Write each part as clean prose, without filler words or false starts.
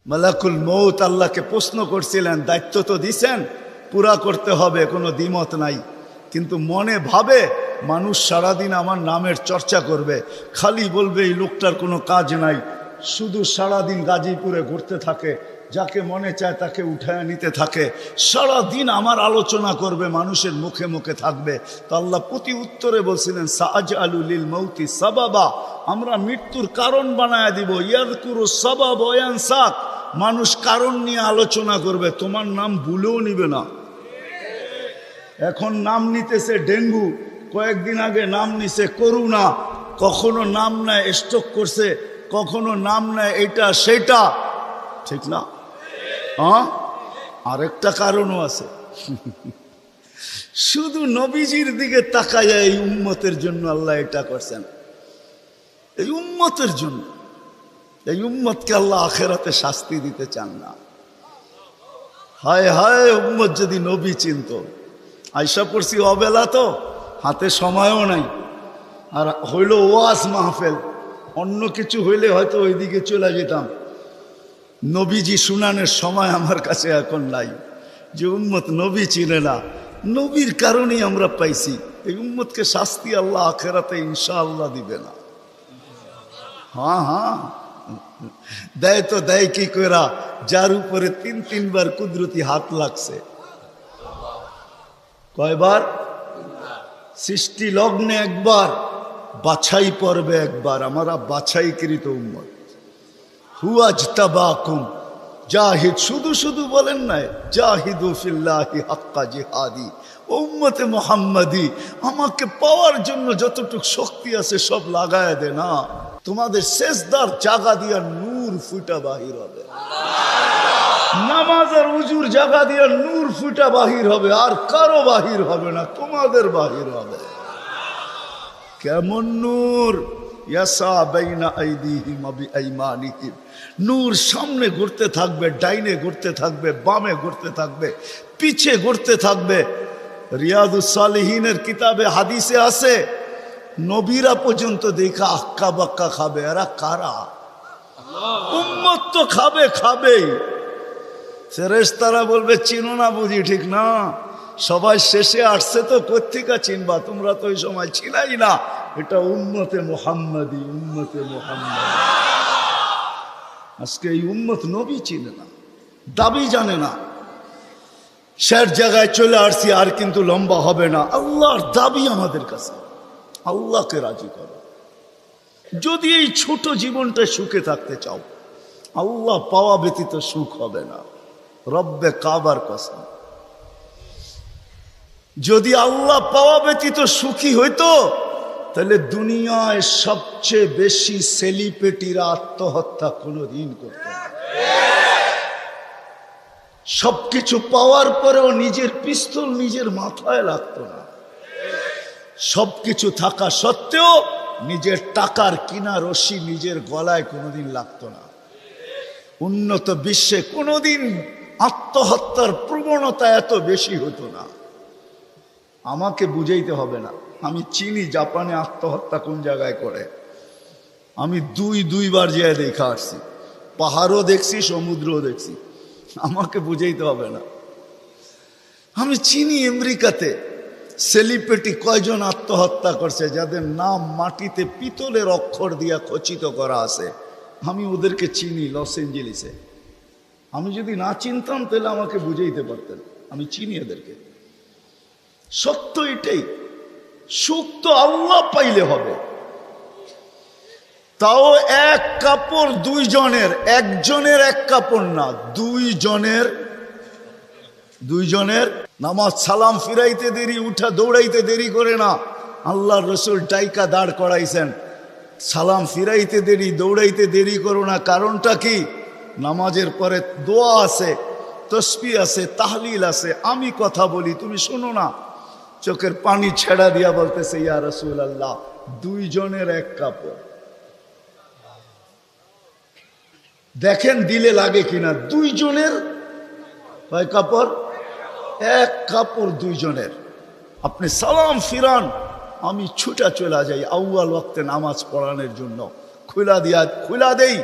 মালাকুল মউত আল্লাহকে প্রশ্ন করছিলেন, দায়িত্ব তো দিছেন, পুরা করতে হবে, কোনো দ্বিমত নাই। কিন্তু মনে ভাবে মানুষ সারাদিন আমার নামের চর্চা করবে, খালি বলবে এই লোকটার কোনো কাজ নাই, শুধু সারাদিন গাজীপুরে ঘুরতে থাকে, যাকে মনে চায় তাকে উঠায় নিতে থাকে, সারাদিন আমার আলোচনা করবে, মানুষের মুখে মুখে থাকবে। তো আল্লাহ প্রতি উত্তরে বলছিলেন, সাআজআলু লিল মাউতি সাবাবা, আমরা মৃত্যুর কারণ বানায় দিব। ইয়াযকুরু সাবাব ওয়া ইয়ানসাক, মানুষ কারণ নিয়ে আলোচনা করবে, তোমার নাম ভুলেও নিবে না। এখন নাম নিতেছে ডেঙ্গু, কয়েকদিন আগে নাম নিছে করোনা, কখনো নাম নেয় স্ট্রোক করছে, কখনো নাম নেয় এটা সেটা, ঠিক না? হ্যাঁ, আরেকটা কারণও আছে। শুধু নবীজির দিকে তাকায় এই উম্মতের জন্য আল্লাহ এটা করছেন, এই উম্মতের জন্য। এই উম্মতকে আল্লাহ আখেরাতে শাস্তি দিতে চান না। হায় হায়, উম্মত যদি নবী চিনত। আয়সা পড়ছি অবেলা, তো হাতে সময়ও নাই, আর হইল ওয়াজ মাহফিল, অন্য কিছু হইলে হয়তো ওইদিকে চলে যেতাম। নবীজি শুনানের সময় আমার কাছে এখন নাই। যে উম্মত নবী চিনে না, নবীর কারণেই আমরা পাইছি। এই উম্মতকে শাস্তি আল্লাহ আখেরাতে ইনশাআল্লাহ দিবে না। হ্যাঁ হ্যাঁ, দেয় তো দেয় কি কইরা, যার উপরে তিনবার কুদরতি হাত লাগছে। কয়বার? সৃষ্টি লগ্নে একবার, বাছাই পর্বে একবার। আমরা বাছাইকৃত উম্মত। হুয়াজতাবাকুম জাহিদ, শুধু শুধু বলেন নাই, জাহিদু ফিল্লাহি হাক্কা জিহাদি। উম্মতে মুহাম্মাদি, আমাকে পাওয়ার জন্য যতটুকু শক্তি আছে সব লাগায় দে না। তোমাদের সেজদার জায়গা দিয়া নূর ফুটা বাহির হবে, নামাজের উজুর জায়গা দিয়া নূর ফুটা বাহির হবে, আর কারো বাহির হবে না, তোমাদের বাহির হবে। কেমন নূর? ইয়াসা বাইনা আইদিহিম ওয়া বিআইমানিহিম, নূর সামনে ঘুরতে থাকবে, ডাইনে ঘুরতে থাকবে, বামে ঘুরতে থাকবে, পিছে ঘুরতে থাকবে। রিয়াদুস সালিহিনের কিতাবে হাদিসে আছে, নবীরা পর্যন্ত দেখা আক্কা বাক্কা খাবে। এরা কারা? উম্মত তো খাবে, খাবেই। ফেরেশতারা বলবে চিনো না বুঝি, ঠিক না? সবাই শেষে আসছে তো, কোত্থেকে চিনবা? তোমরা তো ওই সময় ছিলাই না। এটা উম্মতে মুহাম্মাদি, উম্মতে মুহাম্মাদি। আজকে এই উম্মত নবী চিনে না, দাবি জানে না। শের জায়গায় চলে আসছি, আর কিন্তু লম্বা হবে না। আল্লাহর দাবি আমাদের কাছে, আল্লাহকে রাজি করো। যদি এই ছোট জীবনটা সুখে থাকতে চাও, আল্লাহ পাওয়া ব্যতীত সুখ হবে না। রব্বে কাবার কসম, যদি আল্লাহ পাওয়া ব্যতীত সুখী হইতো, তাহলে দুনিয়ায় সবচেয়ে বেশি সেলিব্রিটিরা আত্মহত্যা কোনোদিন করত না। সবকিছু পাওয়ার পরেও নিজের পিস্তল নিজের মাথায় লাগতো না। সবকিছু থাকা সত্ত্বেও নিজের টাকার কিনা রশি নিজের গলায় কোনোদিন লাগতো না। উন্নত বিশ্বে কোনোদিন আত্মহত্যার প্রবণতা এত বেশি হতো না। আমাকে বুঝাইতে হবে না, আমি চিনি জাপানে আত্মহত্যা কোন জায়গায় করে। আমি দুইবার যেয়ে দেখা আসছি, পাহাড়ও দেখছি, সমুদ্রও দেখছি। আমাকে বুঝাইতে হবে না, আমি চিনি আমেরিকাতে সেলিব্রিটি কয়জন আত্মহত্যা করছে, যাদের নাম মাটিতে পিতলের অক্ষর দিয়া খচিত করা আছে। আমি ওদেরকে চিনি লস এঞ্জেলিসে। আমি যদি না চিনতাম তাহলে আমাকে বুঝাইতে পারতেন, আমি চিনি এদেরকে। সত্য এটাই, সুখ তো আল্লাহ পাইলে হবে। তাও এক কাপড় দুইজনের, একজনের এক কাপড় না, দুইজনের। নামাজ সালাম ফিরাইতে দেরি, উঠা দৌড়াইতে দেরি করে না। আল্লাহর রাসূল ডাইকা দাঁড় করাইছেন, সালাম ফিরাইতে দেরি, দৌড়াইতে দেরি করো না। কারণটা কি? নামাজের পরে দোয়া আছে, তসবিহ আছে, তাহলিল আছে। আমি কথা বলি, তুমি শোনো না। চোখের পানি ছেড়া দিয়া বলতেছে, ইয়া রাসূলুল্লাহ, দুইজনের এক কাপড়। দেখেন দিলে লাগে কিনা। দুইজনের কয় কাপড়? এক কাপড় দুইজনের। আপনি সালাম ফিরান, আমি ছুটা চলে যাই আউয়াল ওয়াক্তে নামাজ পড়ানোর জন্য। খুলা দেই,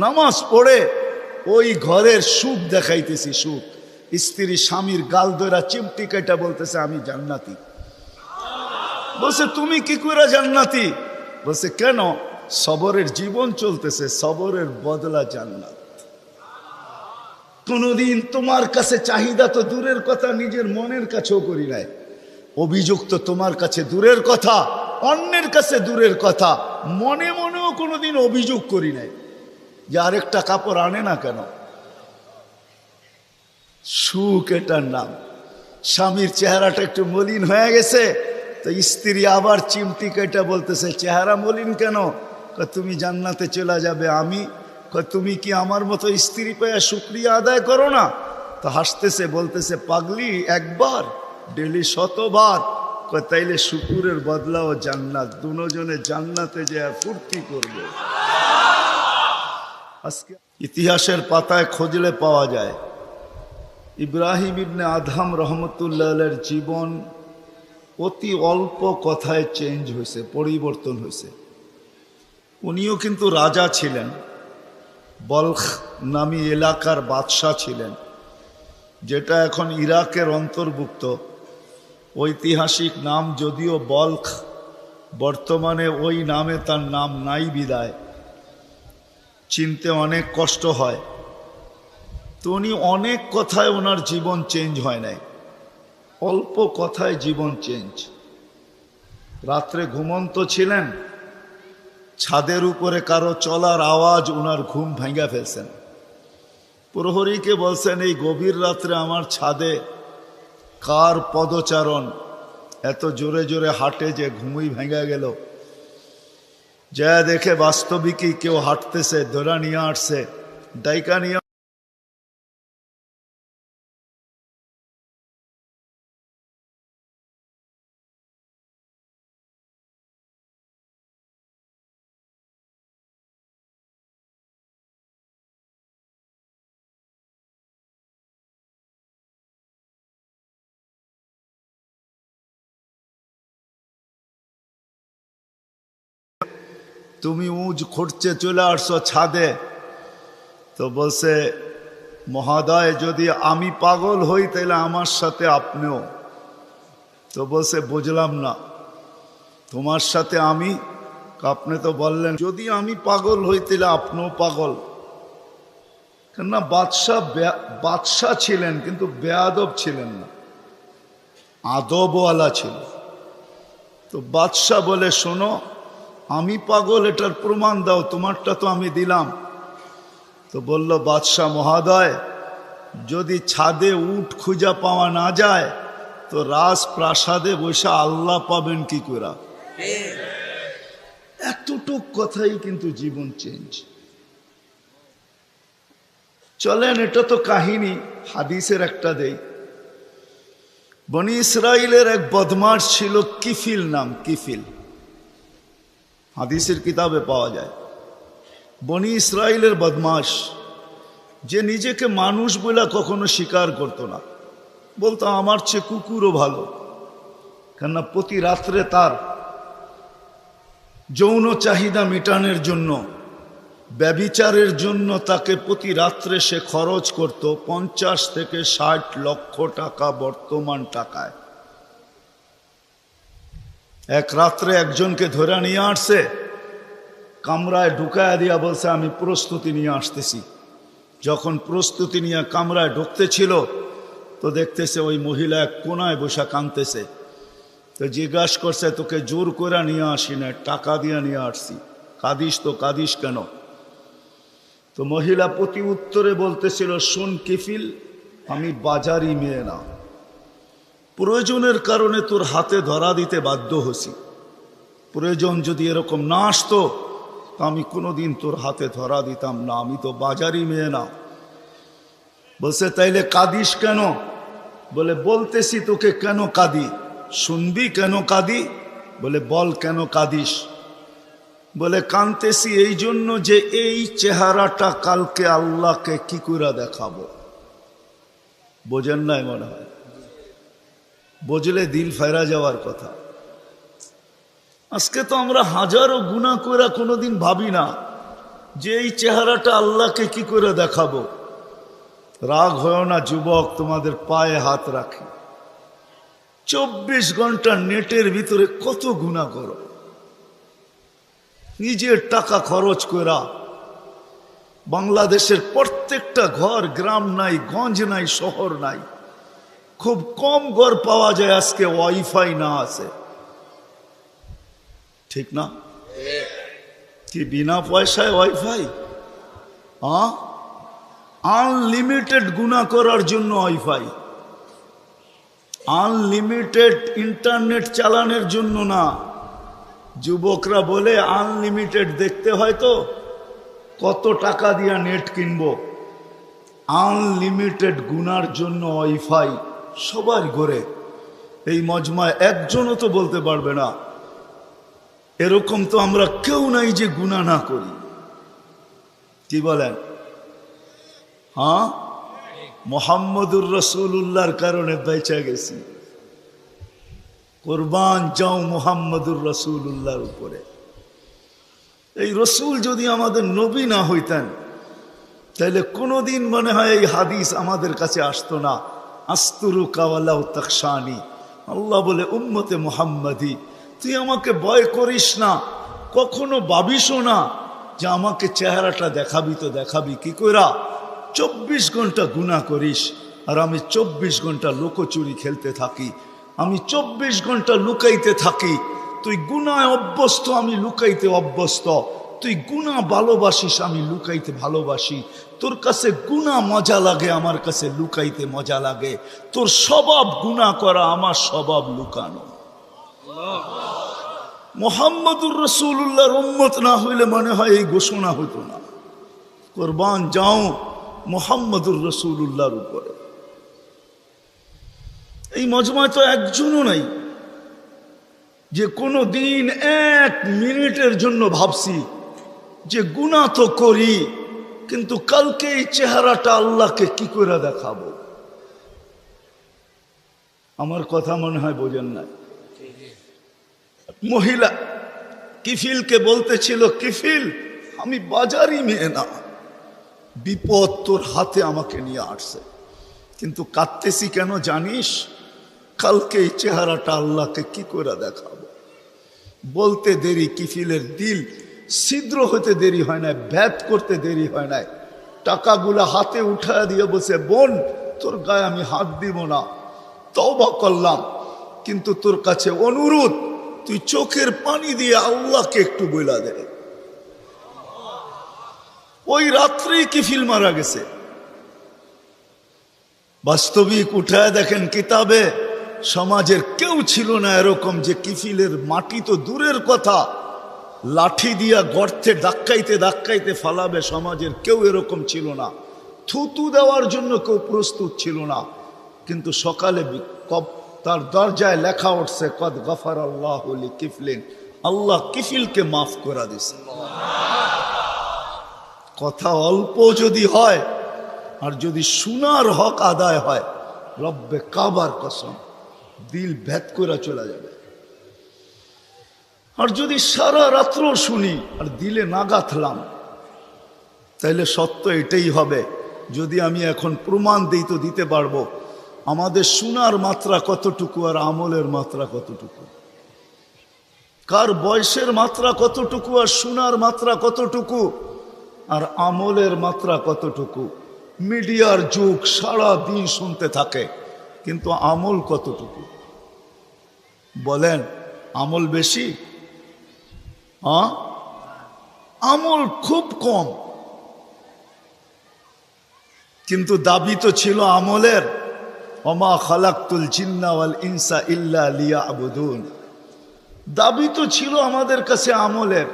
নামাজ পড়ে ওই ঘরের সুখ দেখাইতেছি, সুখ। স্ত্রী স্বামীর গাল ধরা চিমটি কেটে বলতেছে আমি জান্নাতি। বলছে তুমি কি করে জান্নাতি? বলছে কেন? সবরের জীবন চলতেছে, সবরের বদলা জান্নাত। কোনদিন তোমার কাছে চাহিদা তো দূরের কথা, নিজের মনের কাছেও করি নাই। অভিযোগ তো তোমার কাছে দূরের কথা, অন্যের কাছে দূরের কথা, মনে মনেও কোনোদিন অভিযোগ করি নাই যে আরেকটা কাপড় আনে না কেন। সুখ এটার নাম। স্বামীর চেহারাটা একটু মলিন হয়ে গেছে, তো স্ত্রী আবার চিমটি কেটে বলতেছে চেহারা মলিন কেন? তুমি জান্নাতে চলে যাবে। আমি তুমি কি আমার মতো স্ত্রী পেয়ে শুকরিয়া আদায় করো না? তো হাসতেছে, বলতেছে পাগলি, একবার ডেলি 100বার। তাইলে শুকুরের বদলাও জান্নাত। দুজনে জান্নাতে যে ফুর্তি করবে। আজকে ইতিহাসের পাতায় খুঁজলে পাওয়া যায় ইব্রাহিম ইবনে আদহাম রহমতুল্লাহের জীবন অতি অল্প কথায় চেঞ্জ হয়েছে, পরিবর্তন হয়েছে। উনিও কিন্তু রাজা ছিলেন, বলখ নামী এলাকার বাদশাহ ছিলেন, যেটা এখন ইরাকের অন্তর্ভুক্ত। ঐতিহাসিক নাম যদিও বলখ, বর্তমানে ওই নামে তার নাম নাই বিদায়, চিনতে অনেক কষ্ট হয়। তো উনি অনেক কথায় ওনার জীবন চেঞ্জ হয় নাই, অল্প কথায় জীবন চেঞ্জ। রাত্রে ঘুমন্ত ছিলেন, ছাদের উপরে কারো চলার আওয়াজ ওনার ঘুম ভাঙা ফেলছেন। প্রহরীকে বলছেন এই গভীর রাত্রে আমার ছাদে কার পদচারণ, এত জোরে জোরে হাঁটে যে ঘুমই ভেঙে গেল। যা দেখে বাস্তবিকই কেউ হাঁটতেছে, ধরা নিয়ে আসছে, ডাইকা নিয়ে। তুমি উঁচ খুঁড়ছে চলে আসছো ছাদে। তো বলছে মহোদয় যদি আমি পাগল হই তাহলে আমার সাথে আপনিও। তো বলছে বুঝলাম না, তোমার সাথে আমি? আপনি তো বললেন যদি আমি পাগল হই তাহলে আপনিও পাগল। কেননা বাদশাহ ছিলেন কিন্তু বেয়াদব ছিলেন না, আদবওয়ালা ছিল। তো বাদশাহ বলে শোনো, আমি পাগল এটার প্রমাণ দাও, তোমারটা তো আমি দিলাম। তো বলল বাদশাহ মহোদয় যদি ছাদে উট খুঁজা পাওয়া না যায় তো রাজপ্রাসাদে বসে আল্লাহ পাবেন কি করে? এতটুক কথাই কিন্তু জীবন চেঞ্জ। চলেন, এটা তো কাহিনী, হাদিসের একটা দেই। বনি ইসরাইলের এক বদমাশ ছিল, কিফিল নাম, কিফিল, হাদিসের কিতাবে পাওয়া যায়। বনি ইসরাইলের বদমাশ, যে নিজেকে মানুষ বলে কখনো স্বীকার করতো না, বলতো আমার চেয়ে কুকুরও ভালো। কেননা প্রতি রাত্রে তার যৌন চাহিদা মেটানোর জন্য, ব্যভিচারের জন্য তাকে প্রতি রাত্রে সে খরচ করত 50 থেকে 60 লক্ষ টাকা বর্তমান টাকায়। এক রাত্রে একজনকে ধরে নিয়ে আসছে, কামরায় ঢুকায় দিয়া বলছে আমি প্রস্তুতি নিয়ে আসতেছি। যখন প্রস্তুতি নিয়ে কামরায় ঢুকতেছিল তো দেখতেছে ওই মহিলা এক কোনায় বসে কাঁদতেছে। তো জিজ্ঞাসা করছে তোকে জোর করে নিয়ে আসি না, টাকা দিয়ে নিয়ে আসছি, কাঁদিস তো কাঁদিস কেন? তো মহিলা প্রতি উত্তরে বলতেছিল শোন কিফিল, আমি বাজারি মেয়ে না, প্রয়োজনের কারণে তোর হাতে ধরা দিতে বাধ্য হছি। প্রয়োজন যদি এরকম না আসতো তো আমি কোনোদিন তোর হাতে ধরা দিতাম না, আমি তো বাজারি মেয়ে না। বলছে তাইলে কাঁদিস কেন? বলে বলতেছি তোকে কেন কাঁদি, শুনবি কেন কাঁদি? বলে বল কেন কাঁদিস? বলে কাঁদতেছি এই জন্য যে এই চেহারাটা কালকে আল্লাহকে কি করে দেখাবো। বোঝেন নাই মনে হয়? বুঝলে দিল ফেরা যাওয়ার কথা। আজকে তো আমরা হাজারো গুনাহ করে কোনোদিন ভাবি না যে এই চেহারাটা আল্লাহকে কি করে দেখাবো? রাগ হয় না যুবক, তোমাদের পায়ে হাত রাখি। 24 ঘন্টা নেটের ভিতরে কত গুনাহ করো, নিজের টাকা খরচ করা। বাংলাদেশের প্রত্যেকটা ঘর, গ্রাম নাই, গঞ্জ নাই, শহর নাই, খুব কম ঘর পাওয়া যায় আজকে ওয়াইফাই না আছে, ঠিক না? কি বিনা পয়সায় ওয়াইফাই? আনলিমিটেড গুনাহ করার জন্য ওয়াইফাই, আনলিমিটেড ইন্টারনেট চালানোর জন্য না। যুবকরা বলে আনলিমিটেড দেখতে হয় তো কত টাকা দিয়া নেট কিনবো। আনলিমিটেড গুনার জন্য ওয়াইফাই সবার ঘরে। এই মজমায় একজনও তো বলতে পারবে না এরকম তো আমরা কেউ নাই যে গুনাহ না করি। কি বলেন? হ্যাঁ, মুহাম্মদুর রাসূলুল্লাহর কারণে বেঁচে গেছি। কুরবান যাও মুহাম্মদুর রাসূলুল্লাহর উপরে। এই রসুল যদি আমাদের নবী না হইতেন তাহলে কোনোদিন মনে হয় এই হাদিস আমাদের কাছে আসতো না। আস্তুরু কাওয়ালাউ তাকশানি, আল্লাহ বলে উম্মতে মুহাম্মাদি তুই আমাকে ভয় করিস না, কখনো ভাবিসও না যে আমাকে চেহারাটা দেখাবি। তো দেখাবি কি কইরা? 24 ঘন্টা গুনাহ করিস আর আমি 24 ঘন্টা লুকোচুরি খেলতে থাকি, আমি 24 ঘন্টা লুকাইতে থাকি। তুই গুনায় অভ্যস্ত, আমি লুকাইতে অভ্যস্ত। তুই গুনাহ ভালোবাসিস, আমি লুকাইতে ভালোবাসি। তোর কাছে গুনাহ মজা লাগে, আমার কাছে লুকাইতে মজা লাগে। তোর স্বভাব গুনাহ করা, আমার স্বভাব লুকানো। মুহাম্মদুর রাসূলুল্লাহর উম্মত না হইলে মনে হয় এই ঘোষণা হতো না। কুরবান যাও মুহাম্মদুর রাসূলুল্লাহর উপরে। এই মজমায় তো একজনও নাই যে কোনো দিন 1 মিনিটের জন্য ভাবছি যে গুনাহ তো করি, কিন্তু কালকে এই চেহারাটা আল্লাহকে কি করে দেখাবো। আমার কথা মনে হয় বোঝেন নাই। মহিলা কিফিলকে বলতেছিল, কিফিল আমি বাজারি মেয়ে না, বিপদ তোর হাতে আমাকে নিয়ে আসছে, কিন্তু কাঁদতেছি কেন জানিস? কালকে এই চেহারাটা আল্লাহকে কি করে দেখাবো। বলতে দেরি, কিফিলের দিল ছিদ্র হতে দেরি হয় না, ভেদ করতে দেরি হয় না। টাকাগুলা হাতে উঠায় দিয়ে বসে, বোন তোর গায়ে আমি হাত দিব না, তওবা করলাম, কিন্তু তোর কাছে অনুরোধ তুই চোখের পানি দিয়ে আল্লাহকে একটু বইলা দে। ওই রাত্রেই কিফিল মারা গেছে। বাস্তবিক উঠায় দেখেন কিতাবে, সমাজের কেউ ছিল না এরকম যে কিফিলের মাটি তো দূরের কথা, লাঠি দিয়া গর্তে ধাক্কাইতে ধাক্কাইতে ফালাবে, সমাজের কেউ এরকম ছিল না। থুতু দেওয়ার জন্য কেউ প্রস্তুত ছিল না। কিন্তু সকালে তার দরজায় লেখা উঠছে, কদ গফারাল্লাহু লিকিফলিন, আল্লাহ কিফিলকে মাফ করে দিছে। কথা অল্প যদি হয় আর যদি শোনার হক আদায় হয়, রব্বে কাবার কসম দিল ভেদ করে চলে যাবে। আর যদি সারা রাত্র শুনি আর দিলে না গাঁথলাম, তাইলে সত্য এটাই হবে। যদি আমি এখন প্রমাণ দিই তো দিতে পারবো আমাদের শোনার মাত্রা কতটুকু আর আমলের মাত্রা কতটুকু, কার বয়সের মাত্রা কতটুকু আর শোনার মাত্রা কতটুকু আর আমলের মাত্রা কতটুকু। মিডিয়ার যুগ, সারা দিন শুনতে থাকে, কিন্তু আমল কতটুকু বলেন? আমল বেশি? আমল খুব কম, কিন্তু দাবি তো ছিল আমলের। ওমা খালাকতুল জিন্না ওয়াল ইনসা ইল্লা লিয়াবুদুন, দাবি তো ছিল আমাদের কাছে আমলের।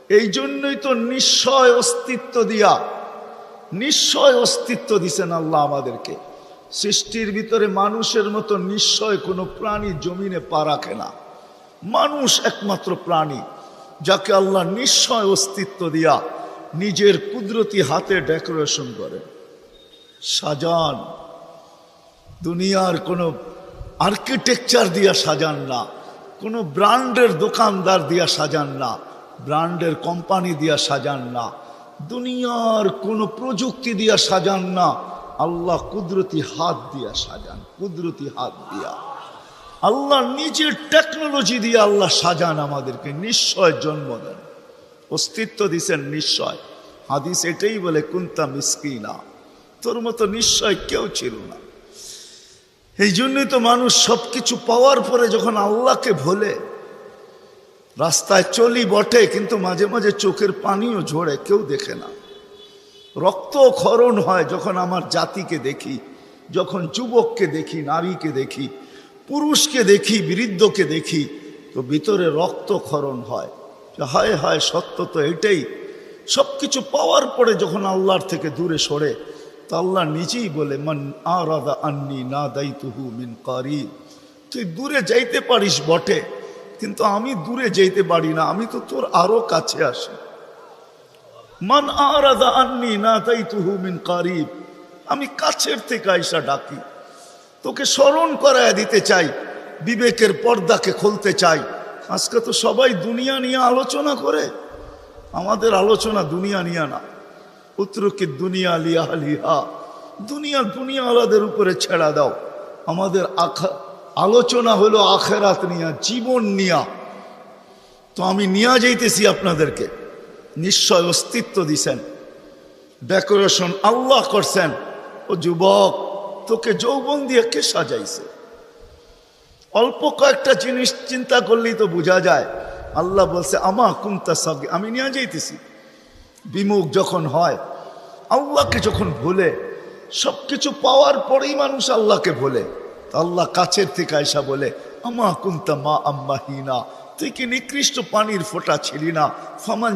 এই জন্যই তো নিশ্চয় অস্তিত্ব দিয়া, নিশ্চয় অস্তিত্ব দিছেন আল্লাহ আমাদেরকে। সৃষ্টির ভিতরে মানুষের মতো নিশ্চয় কোনো প্রাণী জমিনে পা রাখে না। মানুষ একমাত্র প্রাণী যাকে আল্লাহ নিশ্চয় অস্তিত্ব দিয়া নিজের কুদরতি হাতে ডেকোরেশন করে, সাজান। দুনিয়ার কোনো আর্কিটেকচার দিয়া সাজান না, কোনো ব্র্যান্ডের দোকানদার দিয়া সাজান না, ব্র্যান্ডের কোম্পানি দিয়া সাজান না, দুনিয়ার কোনো প্রযুক্তি দিয়া সাজান না, আল্লাহ কুদরতি হাত দিয়া সাজান, কুদরতি হাত দিয়া আল্লাহ নিজের টেকনোলজি দিয়ে আল্লাহ সাজান, আমাদেরকে নিশ্চয় জন্ম দেন, অস্তিত্ব দিছেন নিশ্চয়। হাদিস এটাই বলে কুন্তা মিসকিনা, তোর মতো নিশ্চয় কেউ ছিল না। এই জন্যই তো মানুষ সবকিছু পাওয়ার পরে যখন আল্লাহকে ভোলে, রাস্তায় চলি বটে কিন্তু মাঝে মাঝে চোখের পানিও ঝরে, কেউ দেখে না, রক্ত ক্ষরণ হয় যখন আমার জাতিকে দেখি, যখন যুবককে দেখি, নারীকে দেখি, পুরুষকে দেখি, বৃদ্ধকে দেখি, তো ভিতরে রক্ত ক্ষরণ হয়। হায় হায়, সত্য তো এটাই। সবকিছু পাওয়ার পরে যখন আল্লাহর থেকে দূরে সরে, তো আল্লাহ নিজেই বলে মান আরাদা আন্নি নাদাইতুহু মিন কারিব, তুই দূরে যাইতে পারিস বটে কিন্তু আমি দূরে যাইতে পারি না, আমি তো তোর আরো কাছে আসি। মান আরাদা আন্নি নাদাইতুহু মিন কারিব, আমি কাছের থেকে আইসা ডাকি, তোকে স্মরণ করায় দিতে চাই, বিবেকের পর্দাকে খুলতে চাই। আজকে তো সবাই দুনিয়া নিয়ে আলোচনা করে, আমাদের আলোচনা দুনিয়া নিয়ে না। উত্তরকে দুনিয়া লিয়া লিহা, দুনিয়া আলাদের উপরে ছেড়া দাও। আমাদের আলোচনা হলো আখেরাত নিয়া, জীবন নিয়া। তো আমি নিয়ে যাইতেছি আপনাদেরকে, নিশ্চয় অস্তিত্ব দিছেন, ডেকোরেশন আল্লাহ করছেন। ও যুবক, তোকে যৌবন দিয়ে কে সাজাইছে? অল্প কয়েকটা জিনিস চিন্তা করলেই তো বোঝা যায়। আল্লাহ বলছে আমা কুনতা সাগী, আমি নিয়ে যাইতেছি। বিমুখ যখন হয়, আল্লাহকে যখন ভুলে, সবকিছু পাওয়ার পরেই মানুষ আল্লাহকে ভুলে, আল্লাহ কাছের থেকে আয়সা বলে আমা কুনতা মা আম্মাহিনা, তুই কি নিকৃষ্ট পানির ফোঁটা ছিলি না? ফামান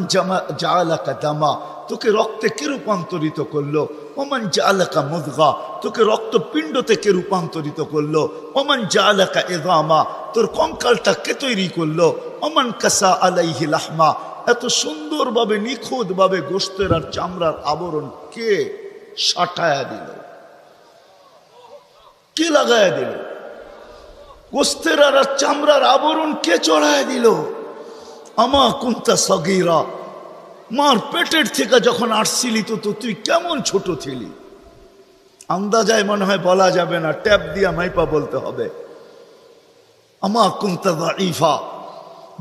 জাআলাকা দামা, তোকে রক্তে কে রূপান্তরিত করলো? ওমান জাআলাকা মুদগা, তোকে রক্তপিণ্ড থেকে রূপান্তরিত করলো। ওমান জাআলাকা ইযামা, তোর কঙ্কালটা কে তৈরি করলো? ওমান কাসা আলাইহি লাহমা, এত সুন্দরভাবে নিখুঁতভাবে গোশতের আর চামড়ার আবরণ কে সাটায়া দিল? কে লাগায়া দিল? গোশতের আর চামড়ার আবরণ কে চড়ায় দিল? আমা কুনতা সগীরা, মার পেটের থেকে যখন আসছিলি তো তুই কেমন ছোট ছিলি? আন্দাজায় মনে হয় বলা যাবে না, ট্যাপ দিয়া মাইপা বলতে হবে। আমা কুনতা দাঈফা,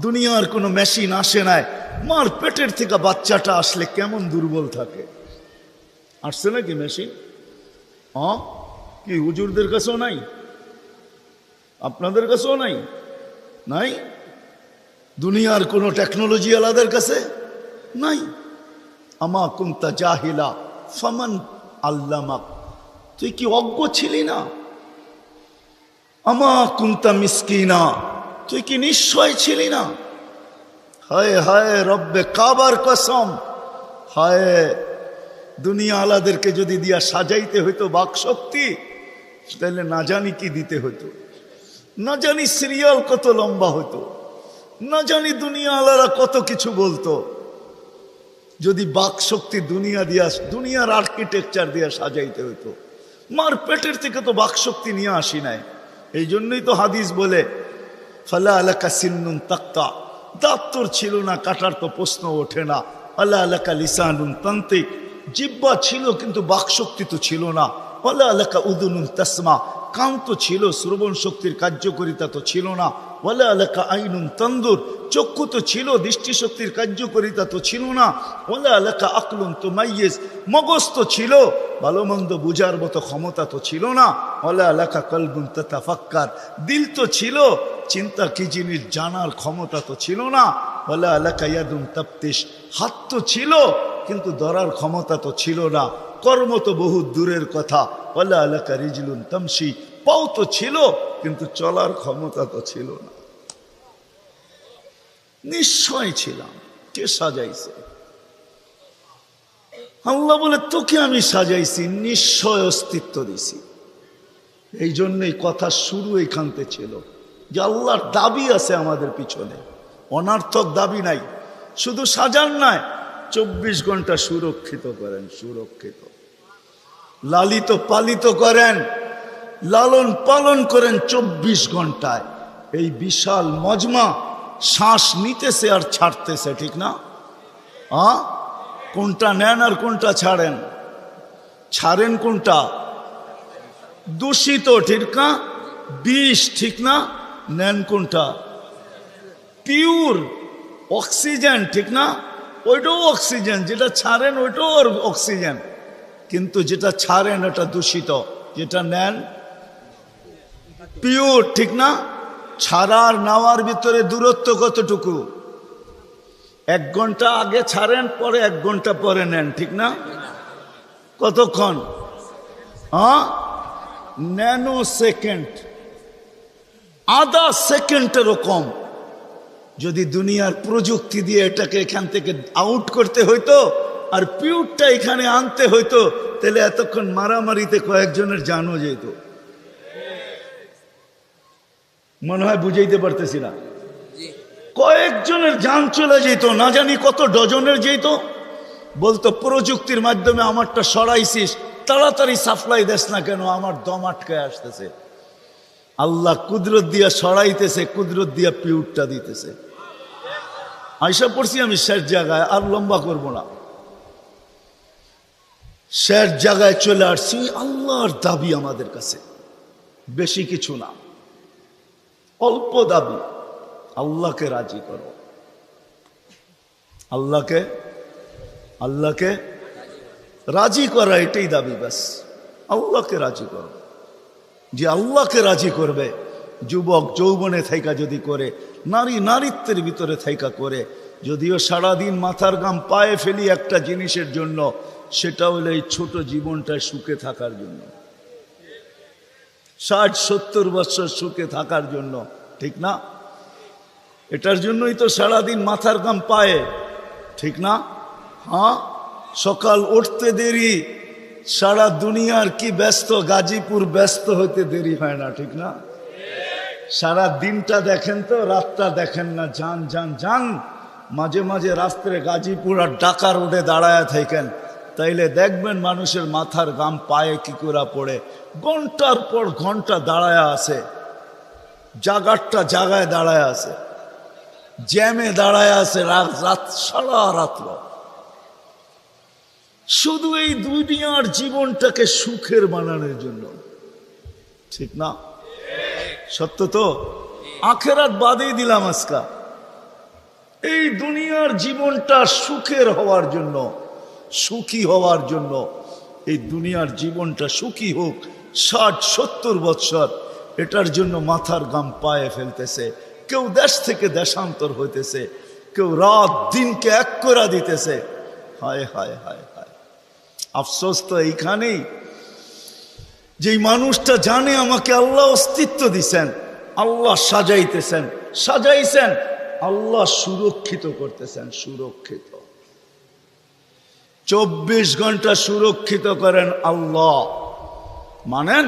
দুনিয়ার কোনো মেশিন আসে নাই, মার পেটের থেকে বাচ্চাটা আসলে কেমন দুর্বল থাকে। আসছে নাকি মেশিন? কি হুজুরদের কাছেও নাই? আপনাদের কাছেও নাই? নাই? দুনিয়ার কোনো টেকনোলজি আলাদের কাছে নাই। আমা কুনতা জাহিলা ফামান আল্লামাক, তুই কি অজ্ঞ ছিলি না? আমা কুনতা মিসকিনা, তুই কি নিশ্চয় ছিলি না? হায় হায় রব্বে কাবার কসম, হায় দুনিয়া আলাদেরকে যদি দিয়া সাজাইতে হইতো বাকশক্তি, তাহলে না জানি কি দিতে হতো, না জানি সিরিয়াল কত লম্বা হতো, না জানি দুনিয়া আলারা কত কিছু বলতো। যদি বাকশক্তি দুনিয়া দিয়া, দুনিয়ার আর্কিটেকচার দিয়া সাজাইতে হইতো। মার পেটের থেকে তো বাকশক্তি নিয়ে আসি নাই। এই জন্যই তো হাদিস বলে ফালা আলাকা সিন্নুন তাক্তা, দাঁত তোর ছিল না, কাটার তো প্রশ্ন ওঠে না। আল্লাহ আলাকা লিসানুন তান্তিক, জিব্বা ছিল কিন্তু বাকশক্তি তো ছিল না। আল্লাহ আলাকা উদুনুন তাসমা, কান তো ছিল, শ্রবণ শক্তির কার্যকারিতা তো ছিল না। ওয়ালা আলাকা আইনুন তানদুর, চক্ষু তো ছিল, দৃষ্টিশক্তির কার্যকারিতা তো ছিল না। ওয়ালা আলাকা আকলুন তুমাইয়িজ, মগজ তো ছিল, ভালো মন্দ বুঝার মতো ক্ষমতা তো ছিল না। ওয়ালা আলাকা কলবুন তাতাফাক্কার, দিল তো ছিল, চিন্তা কি জিনিস জানার ক্ষমতা তো ছিল না। ওয়ালা আলাকা ইয়াদুন তাফতিশ, হাত তো ছিল কিন্তু ধরার ক্ষমতা তো ছিল না। কর্ম তো বহু দূরের কথা। ওয়ালা আলাকা রিজলুন তামশি, পাও তো ছিল কিন্তু চলার ক্ষমতা তো ছিল না। নিশ্চয় ছিলাম, কে সাজাইছে? আল্লাহ বলে তোকে আমি সাজাইছি, নিশ্চয় অস্তিত্ব দিছি। এই জন্যই কথা শুরু এখানতে ছিল যে আল্লাহর দাবি আছে আমাদের পিছনে, অনার্থক দাবি নাই। শুধু সাজান নয়, 24 ঘন্টা সুরক্ষিত করেন, সুরক্ষিত, লালিত পালিত করেন, লালন পালন করেন 24 ঘন্টায়। এই বিশাল মজমা শ্বাস নিতেছে আর ছাড়তেছে, ঠিক না? কোনটা নেন আর কোনটা ছাড়েন? ছাড়েন কোনটা? দূষিত, ঠিক না? বিষ, ঠিক না? নেন কোনটা? পিওর অক্সিজেন, ঠিক না? ওইটাও অক্সিজেন, যেটা ছাড়েন ওইটাও অক্সিজেন, কিন্তু যেটা ছাড়েন এটা দূষিত, যেটা নেন পিওর, ঠিক না? ছাড়ার নেওয়ার ভিতরে দূরত্ব কতটুকু? 1 ঘন্টা আগে ছাড়েন, পরে 1 ঘন্টা পরে নেন, ঠিক না? কতক্ষণ? ন্যানো সেকেন্ড, আধা সেকেন্ডেরও কম। যদি দুনিয়ার প্রযুক্তি দিয়ে এটাকে এখান থেকে আউট করতে হইতো আর পিওরটা এখানে আনতে হইতো, তাহলে এতক্ষণ মারামারিতে কয়েকজনের জানও যেত। মনে হয় বুঝাইতে পারতেছি না? কয়েকজনের জান চলে যেত, না জানি কত ডজনের যেত। বলতো প্রযুক্তির মাধ্যমে আমারটা সরাইছিস, তাড়াতাড়ি সাপ্লাই দেস না কেন, আমার দম আটকায় আসতেছে। আল্লাহ কুদরত দিয়া সরাইতেছে, কুদরত দিয়া পিউরটা দিতেছে। আইসা পড়ছি আমি শেষ জায়গায়, আর লম্বা করব না। শেষ জায়গায় চলে আসছি। আল্লাহর দাবি আমাদের কাছে বেশি কিছু না, অল্প দাবি। আল্লাহকে রাজি করো, আল্লাহকে রাজি করা, এটাই দাবি। ব্যাস আল্লাহকে রাজি করো। যে আল্লাহকে রাজি করবে, যুবক যৌবনে থাইকা যদি করে, নারী নারীত্বের ভিতরে থাইকা করে, যদিও সারাদিন মাথার ঘাম পায়ে ফেলি একটা জিনিসের জন্য, সেটা হলো এই ছোট জীবনটায় সুখে থাকার জন্য, 60-70 বছর সুখে থাকার জন্য, ঠিক না? এটার জন্যই তো সারাদিন মাথার ঘাম পায়ে, ঠিক না? সকাল উঠতে দেরি, সারা দুনিয়ার কি ব্যস্ত, গাজীপুর ব্যস্ত হইতে দেরি হয় না, ঠিক না? সারা দিনটা দেখেন তো, রাতটা দেখেন না। যান যান যান, মাঝে মাঝে রাস্তায় গাজীপুর আর ঢাকা রোডে দাঁড়ায় থাকেন, তাইলে দেখবেন মানুষের মাথার ঘাম পায়ে কি করে পড়ে। ঘন্টার পর ঘন্টা দাঁড়ায় আছে, জায়গায় দাঁড়ায় আছে, জ্যামে দাঁড়ায় আছে, রাত সারা রাত্র, শুধু এই দুনিয়ার জীবনটাকে সুখের বানানোর জন্য, ঠিক না? সত্য তো? আখেরাত বাদেই দিলাম আজকা, এই দুনিয়ার জীবনটা সুখের হওয়ার জন্য, সুখী হওয়ার জন্য, এই দুনিয়ার জীবনটা সুখী হোক 60-70 বৎসর, এটার জন্য মাথার ঘাম পায়ে ফেলতেছে। কেউ দেশ থেকে দেশান্তর হইতেছে, কেউ রাত দিনকে এক করে দিতেছে। হায় হায় হায় হায়, আফসোস তো এইখানেই, যেই মানুষটা জানে আমাকে আল্লাহ অস্তিত্ব দিছেন, আল্লাহ সাজাইছেন, আল্লাহ সুরক্ষিত করতেছেন, সুরক্ষিত 24 ঘন্টা সুরক্ষিত করেন আল্লাহ। মানেন?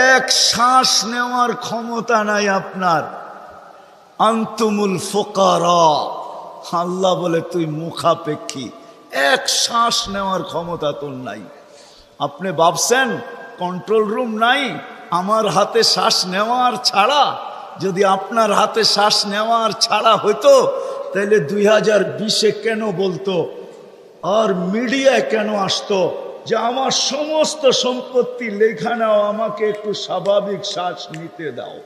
এক শ্বাস নেওয়ার ক্ষমতা নাই আপনার। আনতুমুল ফুকারা, আল্লাহ বলে তুই মুখাপেক্ষী, এক শ্বাস নেওয়ার ক্ষমতা তোর নাই। আপনি ভাবছেন কন্ট্রোল রুম নাই? আমার হাতে শ্বাস নেওয়ার ছাড়া, যদি আপনার হাতে শ্বাস নেওয়ার ছাড়া হইতো, তাহলে 2020-এ কেন বলতো আর মিডিয়ায় কেন আসতো যে আমার সমস্ত সম্পত্তি লেখা নাও, আমাকে একটু স্বাভাবিক শ্বাস নিতে দাও?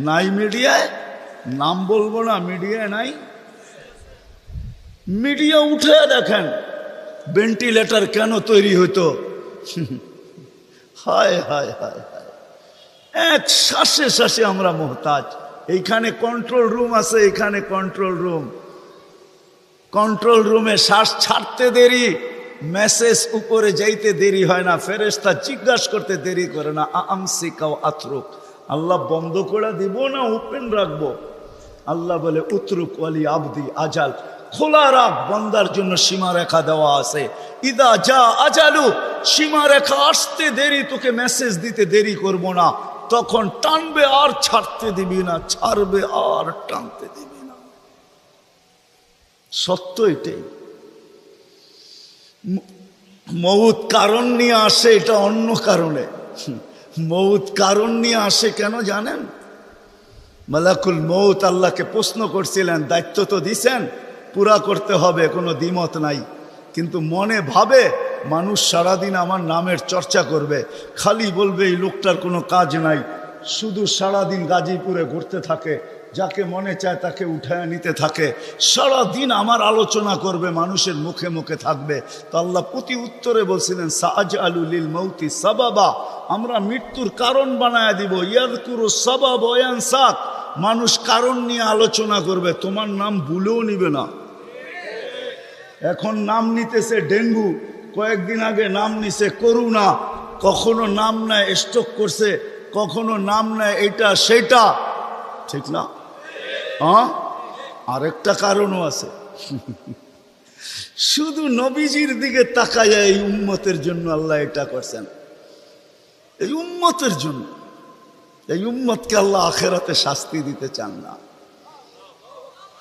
নাই মিডিয়ায়, নাম বলবো না, মিডিয়ায় নাই। মিডিয়া উঠে দেখেন ভেন্টিলেটর কেন তৈরি হতো। হায় হায় হায় হায়, এক শ্বাসে শ্বাসে আমরা মোহতাজ। এইখানে কন্ট্রোল রুম আছে, এখানে কন্ট্রোল রুমে শ্বাস ছাড়তে দেরি, মেসেজ উপরে যাইতে দেরি হয় না, ফেরেশতা জিজ্ঞাসা করতে দেরি করে না। আমসিকাও আতরুক, আল্লাহ বন্ধ করে দিব না ওপেন রাখবো? আল্লাহ বলে উতরুক ওয়ালি আবদি আজাল, খোলা রাখ, বন্দার জন্য সীমারেখা দেওয়া আছে। ইদা যা আজালু, সীমারেখা আসতে দেরি, তোকে মেসেজ দিতে দেরি করব না, তখন টানবে আর ছাড়তে দিবি না, ছাড়বে আর টানতে দিবি না। সত্য এটাই। মউত কারণ নিয়ে আসে, এটা অন্য কারণে। মউত কারণ নিয়ে আসে কেন জানেন? মালাকুল মৌত আল্লাহকে প্রশ্ন করছিলেন, দায়িত্ব তো দিছেন, পুরা করতে হবে, কোনো দ্বিমত নাই। কিন্তু মনে ভাবে মানুষ সারাদিন আমার নামের চর্চা করবে, খালি বলবে এই লোকটার কোনো কাজ নাই, শুধু সারাদিন গাজীপুরে ঘুরতে থাকে, যাকে মনে চায় তাকে উঠায় নিতে থাকে, সারাদিন আমার আলোচনা করবে, মানুষের মুখে মুখে থাকবে। তো আল্লাহ প্রতি উত্তরে বলছিলেন, সাআজআলু লিল মাউতি সাবাবা, আমরা মৃত্যুর কারণ বানায় দিব। ইয়াযকুরু সাবাব ওয়া ইয়ানসাক, মানুষ কারণ নিয়ে আলোচনা করবে, তোমার নাম ভুলেও নিবে না। এখন নাম নিতেছে ডেঙ্গু, কয়েকদিন আগে নাম নিছে করোনা, কখনো নাম নেয় স্ট্রোক করছে, কখনো নাম নেয় এটা সেটা, ঠিক না? হ্যাঁ, আরেকটা কারণও আছে। শুধু নবীজির দিকে তাকায়, এই উম্মতের জন্য আল্লাহ এটা করছেন, এই উম্মতের জন্য। এই উম্মতকে আল্লাহ আখেরাতে শাস্তি দিতে চান না।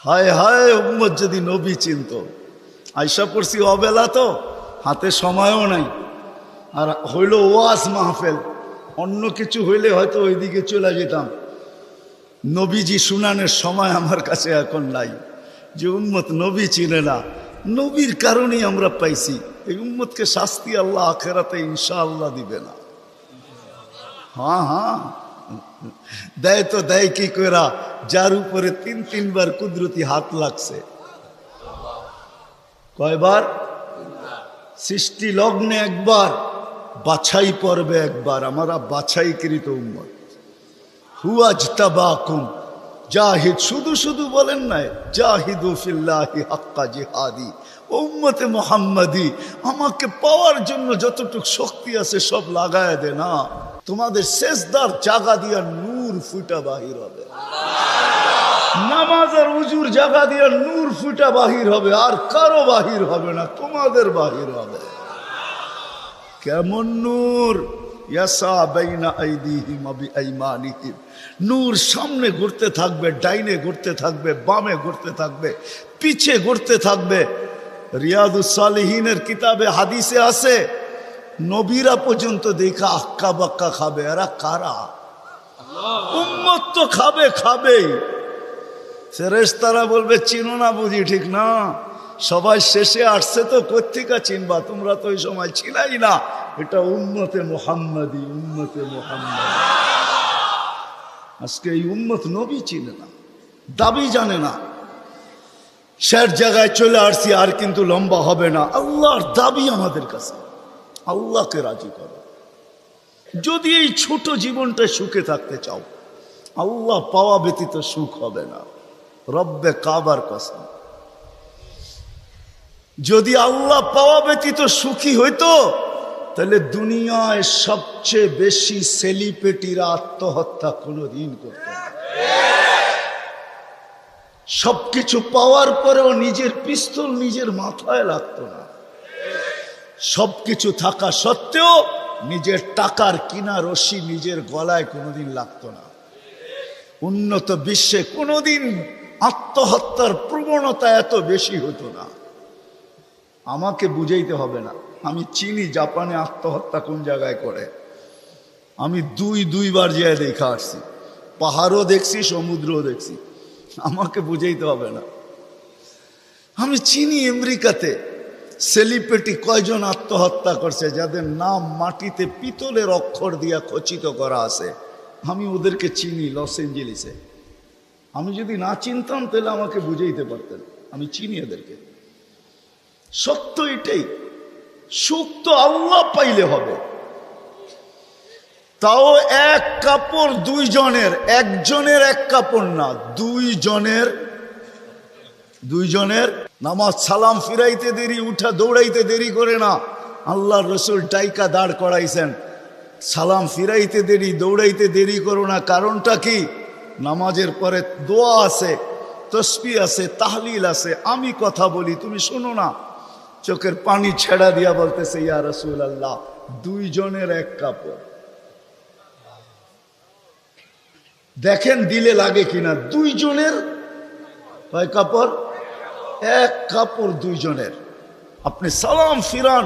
হায় হায়, উম্মত যদি নবী চিনত। আয়সা পড়ছি অবেলা, তো হাতে সময়ও নাই, আর হইল ওয়াজ মাহফিল, অন্য কিছু হইলে হয়তো ওইদিকে চলে যেতাম। নবীজি শুনানের সময় আমার কাছে এখন নাই। যে উম্মত নবী চিনে না, নবীর কারণেই আমরা পাইছি। এই উম্মতকে শাস্তি আল্লাহ আখেরাতে ইনশাআল্লাহ দিবে না। হ্যাঁ হ্যাঁ, দেয় তো দেয় কি কইরা, যার উপরে 3-3 বার কুদরতি হাত লাগছে। কয়বার? সৃষ্টি লগ্নে একবার, বাছাই পর্বে একবার। আমরা বাছাইকৃত উম্মত। হুয়াজতাবাকুম জাহিদ, শুধু শুধু বলেন নাই, জাহিদু ফিল্লাহি হাক্কা জিহাদি। উম্মতে মুহাম্মাদি, আমাকে পাওয়ার জন্য যতটুকু শক্তি আছে সব লাগায় দে না। তোমাদের সেজদার জায়গা দিয়া নূর ফুটা বাহির হবে, নামাজ আর উজুর জায়গা দিয়া নূর ফুটা বাহির হবে, আর কারো বাহির হবে না, তোমাদের বাহির হবে। কেমন নূর? ইয়াসা বাইনা আইদিহিম ওয়া বিআইমানিহিম, নূর সামনে ঘুরতে থাকবে, ডাইনে ঘুরতে থাকবে, বামে ঘুরতে থাকবে, পিছে ঘুরতে থাকবে। রিয়াদুস সালিহিনের কিতাবে হাদিসে আছে, নবীরা পর্যন্ত দেখা আক্কা বাক্কা খাবে। এরা কারা? উম্মত তো খাবে, খাবেই। ফেরেশতারা বলবে চিনো না বুঝি, ঠিক না? সবাই শেষে আসছে, তো কোত্থেকে চিনবা, তোমরা তো ওই সময় ছিলাই না। এটা উম্মতে মুহাম্মাদি, উম্মতে মুহাম্মাদি। আজকে এই উম্মত নবী চিনে না, দাবি জানে না। শের জায়গায় চলে আসছি, আর কিন্তু লম্বা হবে না। আল্লাহর দাবি আমাদের কাছে, আল্লাহকে রাজি করো। যদি এই ছোট জীবনটা সুখে থাকতে চাও, আল্লাহ পাওয়া ব্যতীত সুখ হবে না। রব্বে কাবার কসম, যদি আল্লাহ পাওয়া ব্যতীত সুখী হইতো, তাহলে দুনিয়ায় সবচেয়ে বেশি সেলিব্রিটিরা আত্মহত্যা কোনোদিন করত না। সবকিছু পাওয়ার পরেও নিজের পিস্তল নিজের মাথায় লাগতো না। সবকিছু থাকা সত্ত্বেও নিজের টাকার কিনা রশি নিজের গলায় কোনোদিন লাগতো না। উন্নত বিশ্বে কোনোদিন আত্মহত্যার প্রবণতা এত বেশি হতো না। আমাকে বুঝাইতে হবে না, আমি চিনি জাপানে আত্মহত্যা কোন জায়গায় করে। আমি দুইবার যেয়ে দেখা আসছি, পাহাড়ও দেখছি, সমুদ্রও দেখছি। আমাকে বুঝাইতে হবে না, আমি চিনি আমেরিকাতে সেলিব্রিটি কয়জন আত্মহত্যা করছে, যাদের নাম মাটিতে পিতলের অক্ষর দিয়া খচিত করা আছে। আমি ওদেরকে চিনি লস এঞ্জেলিসে। আমি যদি না চিনতাম তাহলে আমাকে বুঝাইতে পারতেন, আমি চিনি এদেরকে। সত্য এটাই, সুখ তো আল্লাহ পাইলে হবে। তাও এক কাপড় দুইজনের, একজনের এক কাপড় না, দুইজনের। নামাজ সালাম ফিরাইতে দেরি, উঠা দৌড়াইতে দেরি করে না। আল্লাহর রসুল ডাইকা দাঁড় করাইছেন, সালাম ফিরাইতে দেরি, দৌড়াইতে দেরি করো না। কারণটা কি? নামাজের পরে দোয়া আছে, তসবিহ আছে, তাহলিল আছে। আমি কথা বলি, তুমি শোনো না। চোখের পানি ছেড়া দিয়া বলতেছে, ইয়া রাসূলুল্লাহ, দুইজনের এক কাপড়। দেখেন দিলে লাগে কিনা। দুইজনের কয় কাপড়? এক কাপড় দুইজনের। আপনি সালাম ফিরান,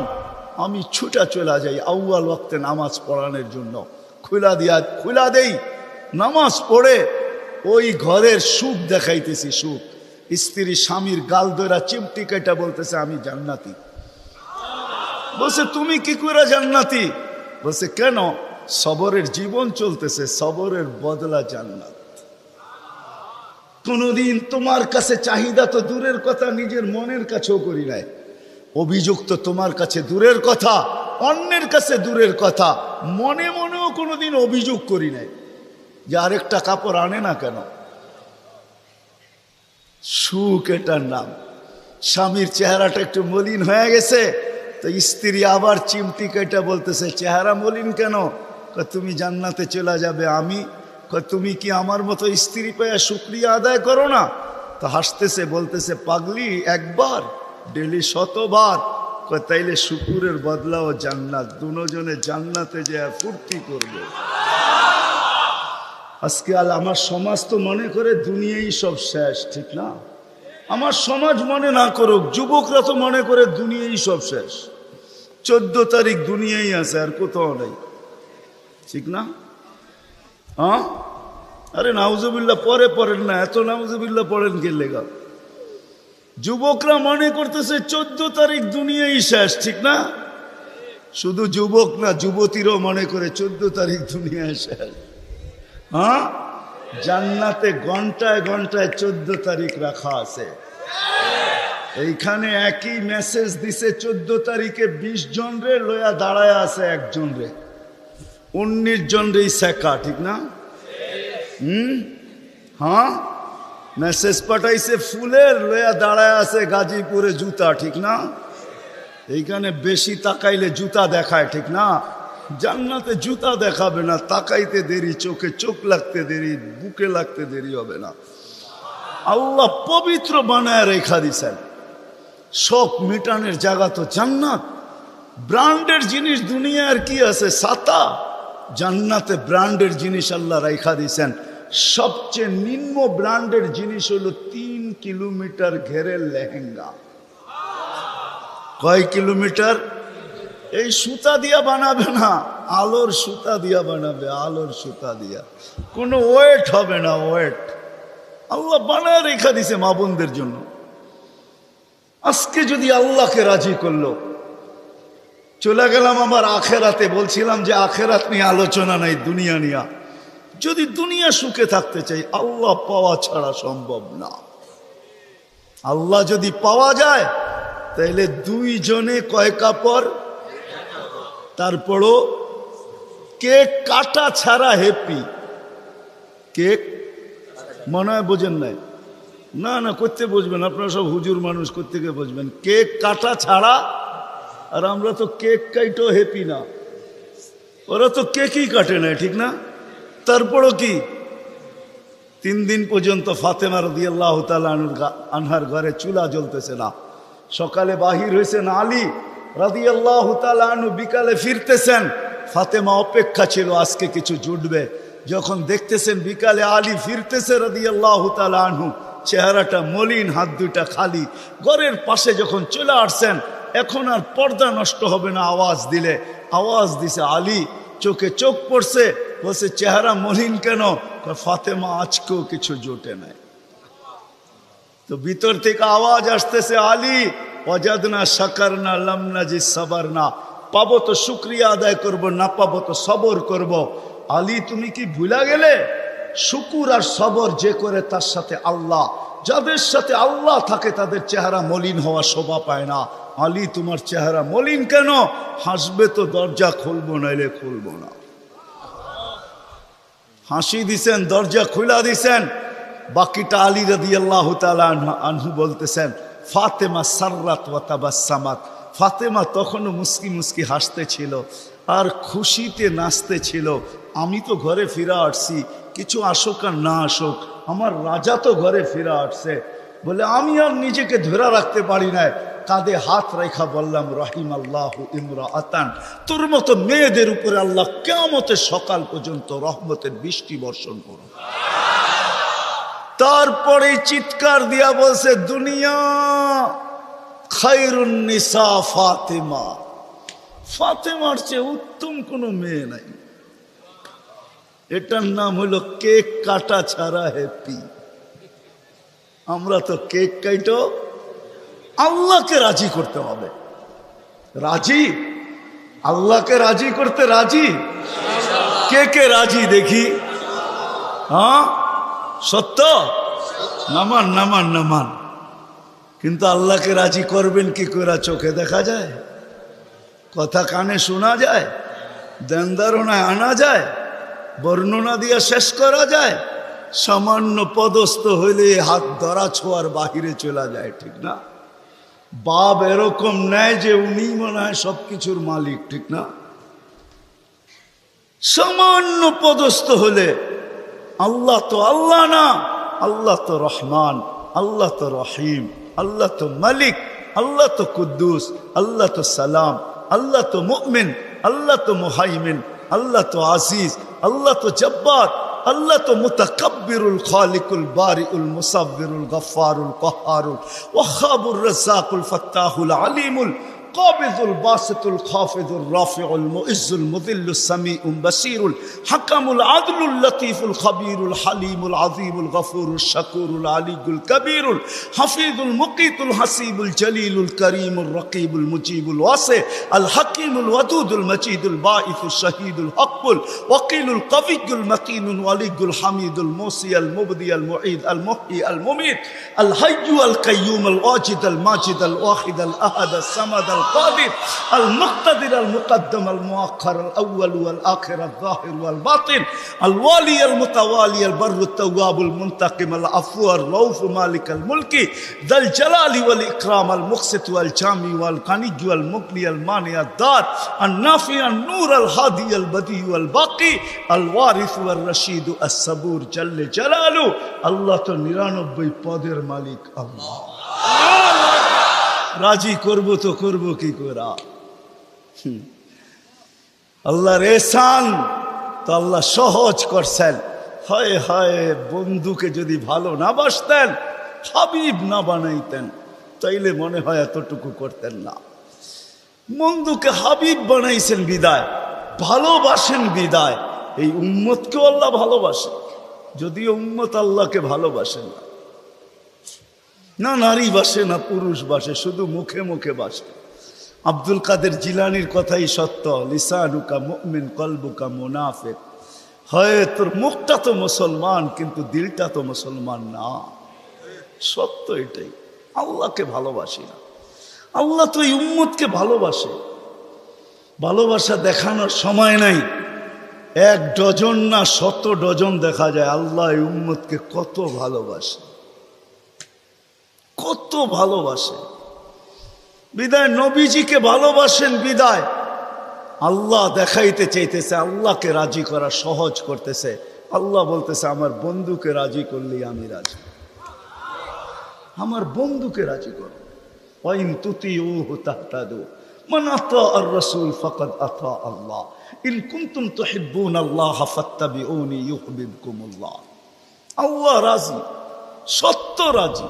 আমি ছুটা চলে যাই আউয়াল ওয়াক্তে নামাজ পড়ানোর জন্য। খুলা দেই, নামাজ পড়ে ওই ঘরের সুখ দেখাইতেছি, সুখ। স্ত্রী স্বামীর গাল ধরা চিমটি কেটে বলতেছে আমি জান্নাতি। বলছে তুমি কি করে জান্নাতি? বলছে কেন? সবরের জীবন চলতেছে, সবরের বদলা জান্নাত। কোনদিন তোমার কাছে চাহিদা তো দূরের কথা, নিজের মনের কাছেও করি নাই। অভিযোগ তো তোমার কাছে দূরের কথা, অন্যের কাছে দূরের কথা, মনে মনেও কোনোদিন অভিযোগ করি নাই যে আরেকটা কাপড় আনে না কেন। সুখ এটার নাম। স্বামীর চেহারাটা একটু মলিন হয়ে গেছে, তো স্ত্রী আবার চিমটি কেটে বলতেছে চেহারা মলিন কেন? তুমি জান্নাতে চলে যাবে। আমি তুমি কি আমার মতো স্ত্রী পেয়ে শুকরিয়া আদায় করো না? তো হাসতেছে, বলতেছে পাগলি, একবার ডেলি 100 বার। তাইলে শুকুরের বদলাও জান্নাত। দুজনে জান্নাতে যে ফুর্তি করবে। আজকে আমার সমাজ তো মনে করে দুনিয়াই সব শেষ, ঠিক না? আমার সমাজ মনে না করুক, যুবকরা তো মনে করে দুনিয়াই সব শেষ। 14 তারিখ দুনিয়াই আছে, আর কোথাও নেই, ঠিক না? হ্যাঁ, আরে নাউজুবিল্লাহ পরে পড়েন না, এত নাউজুবিল্লাহ পড়েন কে লেগা? যুবকরা মনে করতেছে 14 তারিখ দুনিয়াই শেষ, ঠিক না? শুধু যুবক না, যুবতীরাও মনে করে 14 তারিখ দুনিয়ায় শেষ। হ্যাঁ, জান্নাতে ঘন্টায় ঘন্টায় 14 তারিখ রাখা আছে। এইখানে একই মেসেজ দিছে 14 তারিখে 20 জন রে লয়া দাঁড়ায় আছে, একজন রে 19 জন রে শেখা, ঠিক না? হ্যাঁ, মেসেজ পাঠাইছে ফুলের, লয়া দাঁড়ায় আছে গাজীপুরে জুতা, ঠিক না? এইখানে বেশি তাকাইলে জুতা দেখায়, ঠিক না? জান্নাতে জুতা দেখাবে না, তাকাইতে দেরি, চোখে চোখ লাগতে দেরি, বুকে লাগতে দেরি হবে না। আল্লাহ পবিত্র বানায় রেখা দিছেন। শখ মিটানের জায়গা তো জান্নাত। ব্র্যান্ডের জিনিস দুনিয়ার কি আছে? ছাতা। জান্নাতে ব্র্যান্ডের জিনিস আল্লাহ রেখা দিছেন। সবচেয়ে নিম্ন ব্র্যান্ডের জিনিস হলো 3 কিলোমিটার ঘেরের লেহেঙ্গা। কয় কিলোমিটার? এই সুতা দিয়া বানাবে না, আলোর সুতা দিয়া বানাবে, আলোর সুতা দিয়া। কোনো ওয়েট হবে না, ওয়েট। আল্লাহ বানায় রেখা দিছে মা বোনদের জন্য। আজকে যদি আল্লাহকে রাজি করলো, চলে গেলাম আমার আখেরাতে। বলছিলাম যে আখেরাত নিয়ে আলোচনা নাই, দুনিয়া নিয়া। যদি দুনিয়া সুখে থাকতে চাই, আল্লাহ পাওয়া ছাড়া সম্ভব না। আল্লাহ যদি পাওয়া যায়, তাইলে 2 জনে কয় কাপড়? তারপরও কেক কাটা ছাড়া হ্যাপি। কেক মনে হয় বোঝেন নাই? না না, করতে বুঝবেন, আপনারা সব হুজুর মানুষ, কোত্থেকে বুঝবেন? কেক কাটা ছাড়া। আর আমরা তো কেক কাইটো হ্যাপি না, ওরা তো কেকই কাটে না, ঠিক না? তারপরও কি 3 দিন পর্যন্ত ফাতেমা রাদিয়াল্লাহু তাআলা আনহার ঘরে চুলা জ্বলতেছে না। সকালে বাহির হয়েছেন আলী রাদিয়াল্লাহু তাআলা আনহু, বিকালে ফিরতেছেন। ফাতেমা অপেক্ষা ছিল আজকে কিছু জুটবে। যখন দেখতেছেন বিকালে আলী ফিরতেছে রাদিয়াল্লাহু তাআলা আনহু, চেহারাটা মলিন, হাত দুইটা খালি। ঘরের পাশে যখন চলে আসছেন, এখন আর পর্দা নষ্ট হবে না আওয়াজ দিলে। আওয়াজ দিছে আলী, চোখে চোখ পড়ছে, বলছে চেহারা মলিন কেন? ফাতেমা আজকেও কিছু জোটে নাই। তো ভিতর থেকে আওয়াজ আসতেছে আলী ওয়াজাদনা শাকারনা লাম নাজি সাবারনা। পাবো তো শুকরিয়া আদায় করব, না পাবো তো সবর করব। আলী তুমি কি ভুলা গেলে? শুকুর আর সবর যে করে তার সাথে আল্লাহ। যাদের সাথে আল্লাহ থাকে তাদের চেহারা মলিন হওয়া শোভা পায় না। আলী তোমার চেহারা মলিন কেন? হাসবে তো দরজা খুলবো, নাইলে খুলবো না। হাসি দিছেন, দরজা খুলা দিছেন। বাকিটা আলী রাদিয়াল্লাহু তাআলা আনহু বলতেছেন ফাতেমা সাররাত ওয়া তাবাসসামাত। ফাতেমা তখনও মুস্কি মুস্কি হাসতে ছিল আর খুশিতে নাচতে ছিল। আমি তো ঘরে ফিরে আসছি, কিছু আসুক আর না আসুক, আমার রাজা তো ঘরে ফিরে আসছে। বলে আমি আর নিজেকে ধরে রাখতে পারি না, কাঁধে হাত রেখা বললাম রাহিমাল্লাহু ইমরাআতান। তোর মতো মেয়েদের উপরে আল্লাহ কিয়ামতের সকাল পর্যন্ত রহমতের বৃষ্টি বর্ষণ করুন। তারপরে চিৎকার দিয়া বলছে দুনিয়া খায়রুন নিসা ফাতেমা। ফাতেমার চেয়ে উত্তম কোনো মেয়ে নাই। এটার নাম হলো কেক কাটা ছাড়া হ্যাপি। আমরা তো কেক কাটো, আল্লাহকে রাজি করতে হবে। রাজি? আল্লাহকে রাজি করতে রাজি? কে কে রাজি দেখি? হ্যাঁ সত্য? নামান নামান নামান। কিন্তু আল্লাহকে রাজি করবেন কি করে? চোখে দেখা যায়? কথা কানে শোনা যায়? দেনদারণায় আনা যায়? বর্ণনা দিয়ে শেষ করা যায়? সামান্য পদস্থ হইলে হাত ধরা ছোঁয়ার বাহিরে চলে যায়, ঠিক না? বাপ এরকম নেয় যে উনি মনে হয় সবকিছুর মালিক, ঠিক না? সামান্য পদস্থ হলে আল্লাহ তো আল্লাহ না, আল্লাহ তো রহমান, আল্লাহ তো রহিম, আল্লাহ তো মালিক, আল্লাহ তো কুদ্দুস, আল্লাহ তো সালাম, আল্লাহ তো মুমিন, আল্লাহ তো মুহাইমিন, আল্লাহ তো আজিজ, আল্লাহ তো জব্বার, আল্লাহ তো মুতাকাব্বিরুল খালিকুল বারিউল মুসাব্বিরুল গফফারুল কহ্হারুল ওয়াহ্হাবুর রাজ্জাকুল ফাত্তাহুল আলিমুল কাবিদুল বাসিতুল খাফিদুর রাফিউল মুইজ্জুল মুযিল্লুস সামিউল বাসীরুল হাকামুল আদলুল লতীফুল খবীরুল হালিমুল আযীমুল গফুরুল শাকুরুল আলিয়ুল কবীরুল হাফিজুল মুকীতুল হাসিবুল জলিলুল করিমুল রকিবুল মুজিবুল ওয়াসি আল হাকিমুল ওয়াদুদুল মজিদুল বাঈসুল শহীদুল হকুল ওয়াকিলুল কবিয়ুল মতিনুল ওয়ালিয়ুল হামিদুল মুসি আল মুবদি আল মুঈদ আল মুহয়ি আল মুমীত আল হাইয়্যু আল কাইয়্যুম আল ওয়াজিদ আল মাজিদ আল ওয়াহিদ আল আহাদ আল সামাদ আল القادر المقتدر المقدم المؤخر الأول والآخر الظاهر والباطن الوالي المتوالي البر التواب المنتقم العفو الرؤوف مالك الملك ذا الجلال والإكرام المقسط والجامع والغني والمغني المانع الدار النافع النور الهادي البديع والباقي الوارث والرشيد الصبور جل جلاله الله তো 99 পদের মালিক আল্লাহ। রাজি করব তো করব কি করে? আল্লাহর এহসান তো আল্লাহ সহজ করছেন। হায় হায়, বন্ধুকে যদি ভালো না বাসতেন, হাবিব না বানাইতেন, তাইলে মনে হয় এতটুকু করতেন না। বন্ধুকে হাবিব বানাইছেন বিদায়, ভালোবাসেন বিদায়, এই উম্মতকেও আল্লাহ ভালোবাসে। যদিও উম্মত আল্লাহকে ভালোবাসেন না, না নারী বাসে না পুরুষ বাসে, শুধু মুখে মুখে বাসে। আব্দুল কাদের জিলানির কথাই সত্য, লিসানুকা মুমিন কলবুকা মুনাফিক। হয় তোর মুখটা তো মুসলমান কিন্তু দিলটা তো মুসলমান না। সত্য এটাই। আল্লাহকে ভালোবাসি না, আল্লাহ তো এই উম্মতকে ভালোবাসে। ভালোবাসা দেখানোর সময় নাই, 1 ডজন না 100 ডজন দেখা যায় আল্লাহ এই উম্মতকে কত ভালোবাসে, কত ভালোবাসে। বিদায় নবীজিকে ভালোবাসেন বিদায় আল্লাহ দেখাইতে চাইতেছে, আল্লাহকে রাজি করা সহজ করতেছে। আল্লাহ বলতেছে আমার বন্ধুকে রাজি করলেই আমি রাজি, আমার বন্ধুকে রাজি করো। ওয়াইন তুতিউহু তাহতাদু মান আতাআর রাসূল ফাকাদ আতা আল্লাহ ইন কুনতুম তুহিব্বুনাল্লাহ ফাত্তাবিউনি ইউহিব্বুকুমুল্লাহ। আল্লাহ রাজি, সত্য রাজি।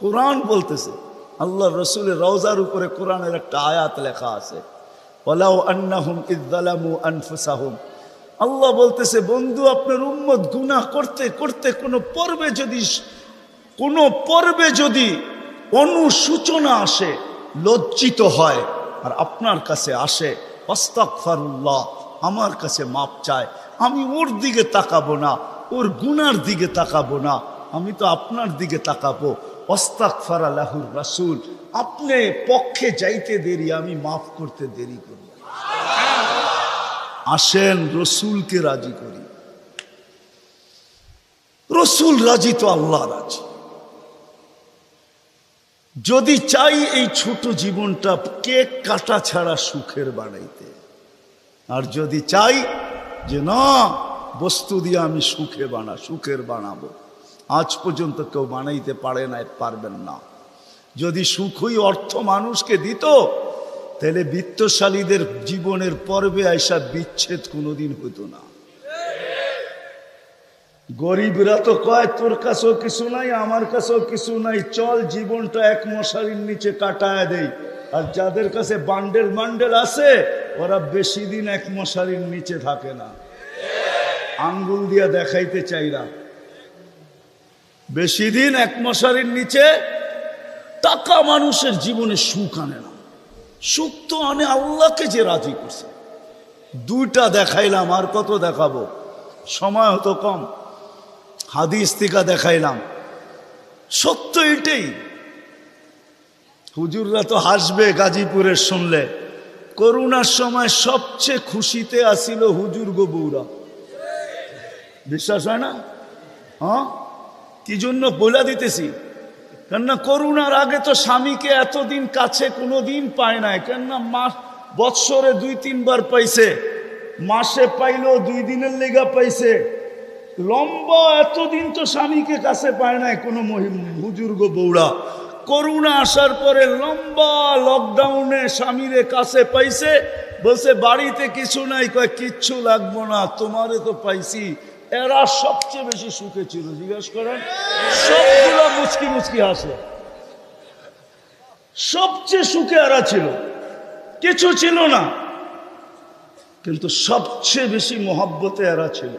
কোরআন বলতেছে, আল্লাহ রসুলের রওজার উপরে কোরআনের একটা আয়াত লেখা আছে, ওয়ালাউ আন্নাহুম ইয যালামু আনফুসাহুম। আল্লাহ বলতেছে বন্ধু আপনার উম্মত গুনাহ করতে করতে কোনো পর্বে যদি অনুসূচনা আসে, লজ্জিত হয় আর আপনার কাছে আসে, আস্তাগফিরুল্লাহ, আমার কাছে মাপ চায়, আমি ওর দিকে তাকাবো না, ওর গুনার দিকে তাকাবো না, আমি তো আপনার দিকে তাকাবো। আস্তাগফারা লাহুর রাসূল, আপনি পক্ষে যাইতে দেরি, আমি মাফ করতে দেরি করি। আসেন রসুলকে রাজি করি। রসুল রাজি তো আল্লাহ রাজি। যদি চাই এই ছোট জীবনটা কেক কাটা ছাড়া সুখের বানাইতে, আর যদি চাই যে না বস্তু দিয়ে আমি সুখের বানাবো, আজ পর্যন্ত কেউ বানাইতে পারে না, পারবেন না। যদি সুখই অর্থ মানুষকে দিত, তাহলে বিত্তশালীদের জীবনের পর্বে আইসা বিচ্ছেদ কোনোদিন হতো না। গরিবরা তো কয় তোর কাছেও কিছু নাই, আমার কাছেও কিছু নাই, চল জীবনটা এক মশারির নিচে কাটায় দেই। আর যাদের কাছে বান্ডেল বান্ডেল আছে, ওরা বেশি দিন এক মশারির নিচে থাকে না। আঙ্গুল দিয়া দেখাইতে চাইরা বেশি দিন এক মশারির নিচে টাকা মানুষের জীবনে সুখ আনে না। সুখ তো আনে আল্লাহকে যে রাজি করছে। দুইটা দেখাইলাম, আর কত দেখাবো, সময় হতো কম। হাদিস থেকে দেখাইলাম, সত্য এটাই। হুজুররা তো হাসবে গাজীপুরের শুনলে। করোনার সময় সবচেয়ে খুশিতে আসিল হুজুর গো বউরা, বিশ্বাস হয় না? হ্যাঁ, কি জন্য বলে দিতেছি, কেননা করোনার আগে তো স্বামীকে এতদিন কাছে কোনোদিন পায় নাই। কেননা মাস বৎসরে 2-3 বার পাইছে, মাসে পাইলো 2 দিনের লেগা পাইছে। লম্বা এতদিন তো স্বামীকে কাছে পায় নাই কোনো হুজুর গো বউরা। করোনা আসার পরে লম্বা লকডাউনে স্বামীরে কাছে পাইছে, বলছে বাড়িতে কিছু নাই, কয় কিচ্ছু লাগবো না, তোমারে তো পাইছি। এরা সবচেয়ে বেশি সুখে ছিল, জিজ্ঞেস করেন। সবগুলো মুচকি মুচকি হাসে, সবচেয়ে সুখে এরা ছিল, কিছু ছিল না, কিন্তু সবচেয়ে বেশি মহব্বতে এরা ছিল।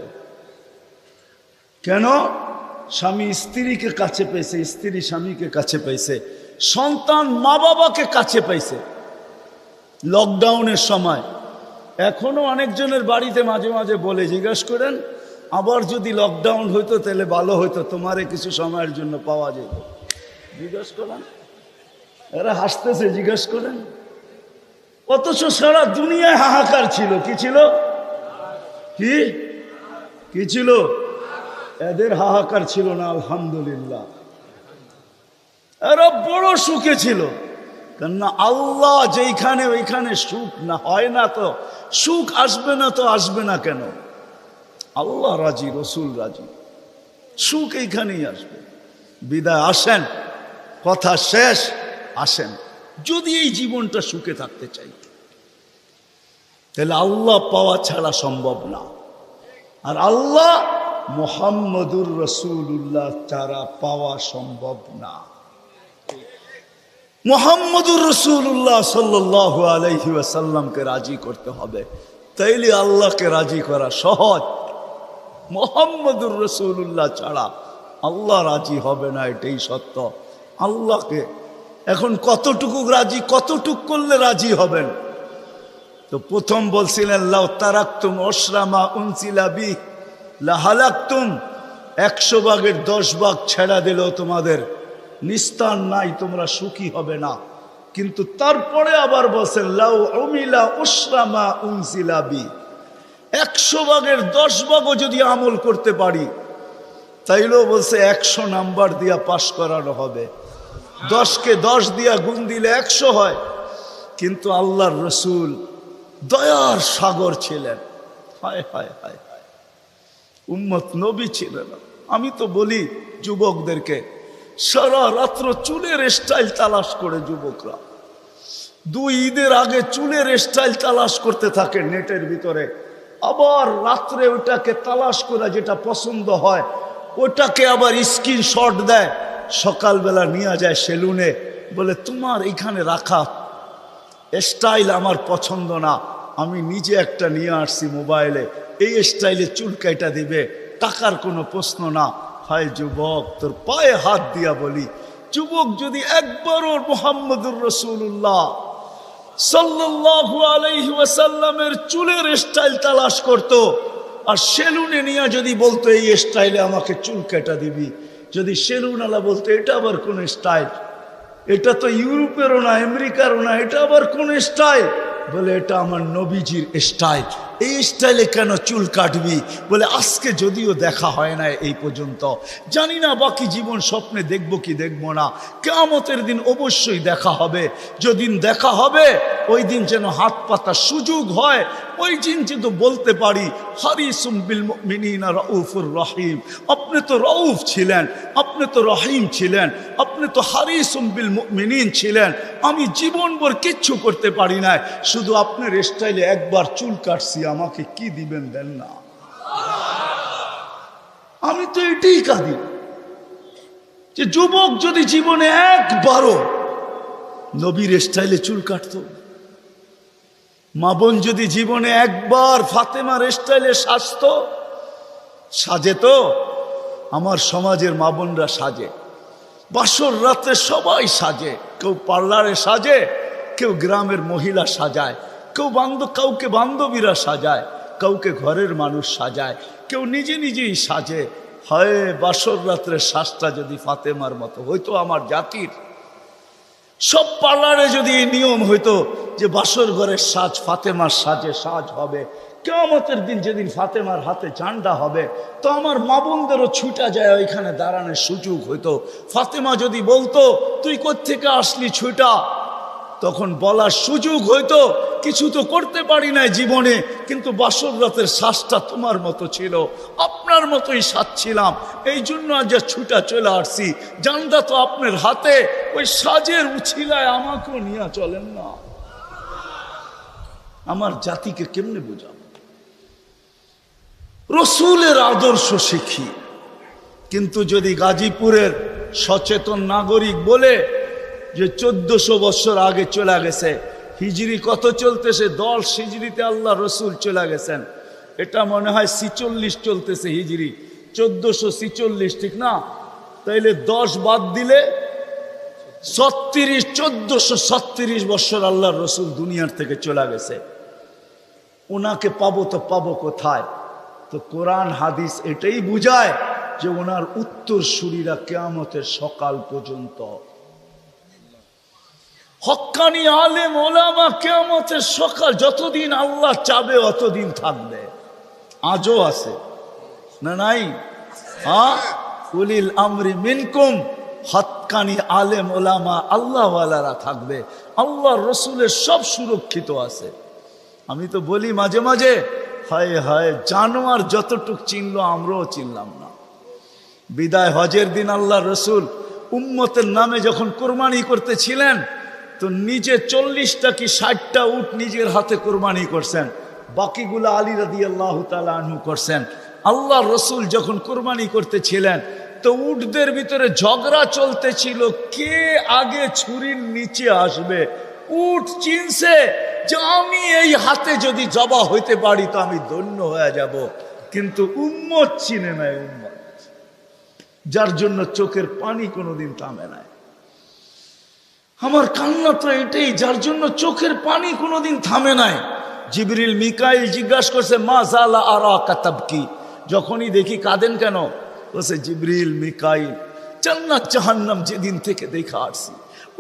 কেন? স্বামী স্ত্রীকে কাছে পাইছে, স্ত্রী স্বামীকে কাছে পাইছে, সন্তান মা বাবাকে কাছে পাইছে লকডাউনের সময়। এখনো অনেকজনের বাড়িতে মাঝে মাঝে বলে, জিজ্ঞেস করেন আবার যদি লকডাউন হইতো তাহলে ভালো হইতো, তোমারে কিছু সময়ের জন্য পাওয়া যেত। জিজ্ঞেস করেন, এরা হাসতেছে, জিজ্ঞেস করেন। অথচ সারা দুনিয়ায় হাহাকার ছিল। কি ছিল? কি ছিল? এদের হাহাকার ছিল না, আলহামদুলিল্লাহ। এরা বড় সুখে ছিল, কেননা আল্লাহ যেইখানে ওইখানে সুখ না হয় না, তো সুখ আসবে না, তো আসবে না কেন? আল্লাহ রাজি, রসুল রাজি, সুখ এইখানেই আসবে। বিদায় আসেন, কথা শেষ, আসেন। যদি এই জীবনটা সুখে থাকতে চাই, তাহলে আল্লাহ পাওয়া ছাড়া সম্ভব না। আর আল্লাহ মুহাম্মদুর রাসূলুল্লাহ ছাড়া পাওয়া সম্ভব না। মুহাম্মদুর রাসূলুল্লাহ সাল্লাল্লাহু আলাইহি ওয়াসাল্লামকে রাজি করতে হবে, তাইলে আল্লাহকে রাজি করা সহজ। মুহাম্মদুর রাসূলুল্লাহ ছাড়া আল্লাহ রাজি হবে না, এটাই সত্য। আল্লাহকে এখন কতটুকু রাজি, কতটুকু করলে রাজি হবেন? তো প্রথম বলছিলেন লাউ তারাকতুম আশরামা উনসিলা বি লাহালাকতুম, 100 ভাগের 10 ভাগ ছেড়া দিলেও তোমাদের নিস্তার নাই, তোমরা সুখী হবে না। কিন্তু তারপরে আবার বলছেন লাউ উমিলা উশরামা উনসিলা বি, 100 ভাগের 10 ভাগও যদি আমল করতে পারি, তাইলেও বলছে 100 নাম্বার দিয়া পাশ করানো হবে। 10কে 10 দিয়া গুণ দিলে 100 হয়। কিন্তু আল্লাহর রসুল দয়ার সাগর ছিলেন। হায় হায় হায় হায়, উম্মত নবী ছিলেন। আমি তো বলি যুবকদেরকে, সারা রাত্র চুলের স্টাইল তালাশ করে যুবকরা 2 ঈদের আগে চুলের স্টাইল তালাশ করতে থাকে নেটের ভিতরে, আবার রাত্রে ওটাকে তালাশ করে যেটা পছন্দ হয় ওটাকে আবার স্ক্রিনশট দেয়, সকালবেলা নিয়ে যায় সেলুনে, বলে তোমার এখানে রাখা স্টাইল আমার পছন্দ না, আমি নিজে একটা নিয়ে আসছি মোবাইলে, এই স্টাইলে চুল কাটা দিবে, টাকার কোনো প্রশ্ন না। হায় যুবক, তোর পায়ে হাত দিয়া বলি, যুবক যদি একবারও মুহাম্মদুর রাসূলুল্লাহ সাল্লাল্লাহু আলাইহি ওয়াসাল্লামের চুলের স্টাইল তালাশ করতো, আর সেলুনে নিয়ে যদি বলতো এই স্টাইলে আমাকে চুল কাটা দিবি, যদি সেলুনওয়ালা বলতো এটা আবার কোন স্টাইল, এটা তো ইউরোপেরও না আমেরিকারও না, এটা আবার কোন স্টাইল, বলে এটা আমার নবীজির স্টাইল, এই স্টাইলে কেন চুল কাটবি? বলে আজকে যদিও দেখা হয় না এই পর্যন্ত, জানি না বাকি জীবন স্বপ্নে দেখবো কি দেখবো না, কিয়ামতের দিন অবশ্যই দেখা হবে। যেদিন দেখা হবে ওই দিন যেন হাত পাতার সুযোগ হয়, ওই দিন যেন বলতে পারি হারিসুম বিল মুমিনিনা রাউফুর রহিম। আপনি তো রউফ ছিলেন, আপনি তো রহিম ছিলেন, আপনি তো হারিসুম বিল মুমিনিন ছিলেন। আমি জীবনভর কিচ্ছু করতে পারি না, শুধু আপনার স্টাইলে একবার চুল কাটছি, আমাকে কি দিবেন দেন না। আমি তো এটাই কাঁদি যে যুবক যদি জীবনে একবারও নবীর স্টাইলে চুল কাটতো, মা বোন যদি জীবনে একবার ফাতেমার স্টাইলে সাজতো, সাজে তো, আমার সমাজের মা বোনরা সাজে, বাসর রাতে সবাই সাজে, কেউ পার্লারে সাজে, কেউ গ্রামের মহিলা সাজায়, কেউ কাউকে বান্ধবীরা সাজায়, কাউকে ঘরের মানুষ সাজায়, কেউ নিজে নিজেই সাজে। হয় বাসর রাত্রে শ্বাসটা যদি ফাতেমার মতো হইতো আমার জাতির, সব পার্লারে যদি এই নিয়ম হইতো যে বাসর ঘরের সাজ ফাতেমার সাজে সাজ হবে, কিয়ামতের দিন যেদিন ফাতেমার হাতে ঝান্ডা হবে, তো আমার মা বোনদেরও ছুটা যায় ওইখানে দাঁড়ানোর সুযোগ হইতো। ফাতেমা যদি বলতো তুই কোত্থেকে আসলি ছুটা, তখন বলার সুযোগ হইতো কিছু তো করতে পারি না জীবনে, কিন্তু বাসর রাতের শ্বাসটা তোমার মতো ছিল, আপনার মতোই সাজছিলাম, এই জন্য আজ ছুটা চলে আসছি, জানদা তো আপনার হাতে, ওই সাজের উছিলায় আমাকেও নিয়ে চলেন না। আমার জাতিকে কেমনে বোঝাবো? রসুলের আদর্শ শিখি, কিন্তু যদি গাজীপুরের সচেতন নাগরিক বলে যে 1400 বছর আগে চলে গেছে, হিজরি কত চলতেছে? 10 হিজরিতে আল্লাহ রসুল চলে গেছেন, এটা মনে হয় 46 চলতেছে হিজরি, 1446, ঠিক না? তাইলে 10 বাদ দিলে 36, 1436 বছর আল্লাহ রসুল দুনিয়ার থেকে চলে গেছে। ওনাকে পাবো তো পাবো কোথায়? তো কোরআন হাদিস এটাই বুঝায় যে ওনার উত্তরসূরিরা কিয়ামতের সকাল পর্যন্ত, হক্কানি আলেম ওলামা কিয়ামতের সকাল, যতদিন আল্লাহ চাবে অতদিন থাকবে। আজও আছে না নাই? হ্যাঁ, উলিল আমরি মিনকুম, হক্কানি আলেম ওলামা আল্লাহওয়ালারা থাকবে, আল্লাহ রসুলের সব সুরক্ষিত আছে। আমি তো বলি মাঝে মাঝে, হায় হায়, জানোয়ার যতটুক চিনলো আমরাও চিনলাম না। বিদায় হজের দিন আল্লাহ রসুল উম্মতের নামে যখন কোরবানি করতেছিলেন, তো নিজে 40টা কি 60টা উট নিজের হাতে কোরবানি করছেন, বাকিগুলো আলী রাদিয়াল্লাহু তাআলা আনহু করছেন। আল্লাহ রসুল যখন কোরবানি করতেছিলেন, তো উটদের ভিতরে ঝগড়া চলতেছিল কে আগে ছুরির নিচে আসবে। উট চিনছে যে আমি এই হাতে যদি জবা হইতে পারি তো আমি ধন্য হয়ে যাব, কিন্তু উম্মত চিনে নাই, উম্মত যার জন্য চোখের পানি কোনোদিন থামে নাই। আমার কান্না তো এটাই, যার জন্য চোখের পানি কোনোদিন থামে নাই। জিবরিল মিকাইল জিজ্ঞাসা করছে মা জালা আরাকা তাবকি, যখনই দেখি কাঁদেন কেন? বলছে জিবরিল মিকাইল, জান্নাত জাহান্নাম যেদিন থেকে দেখা আসছি,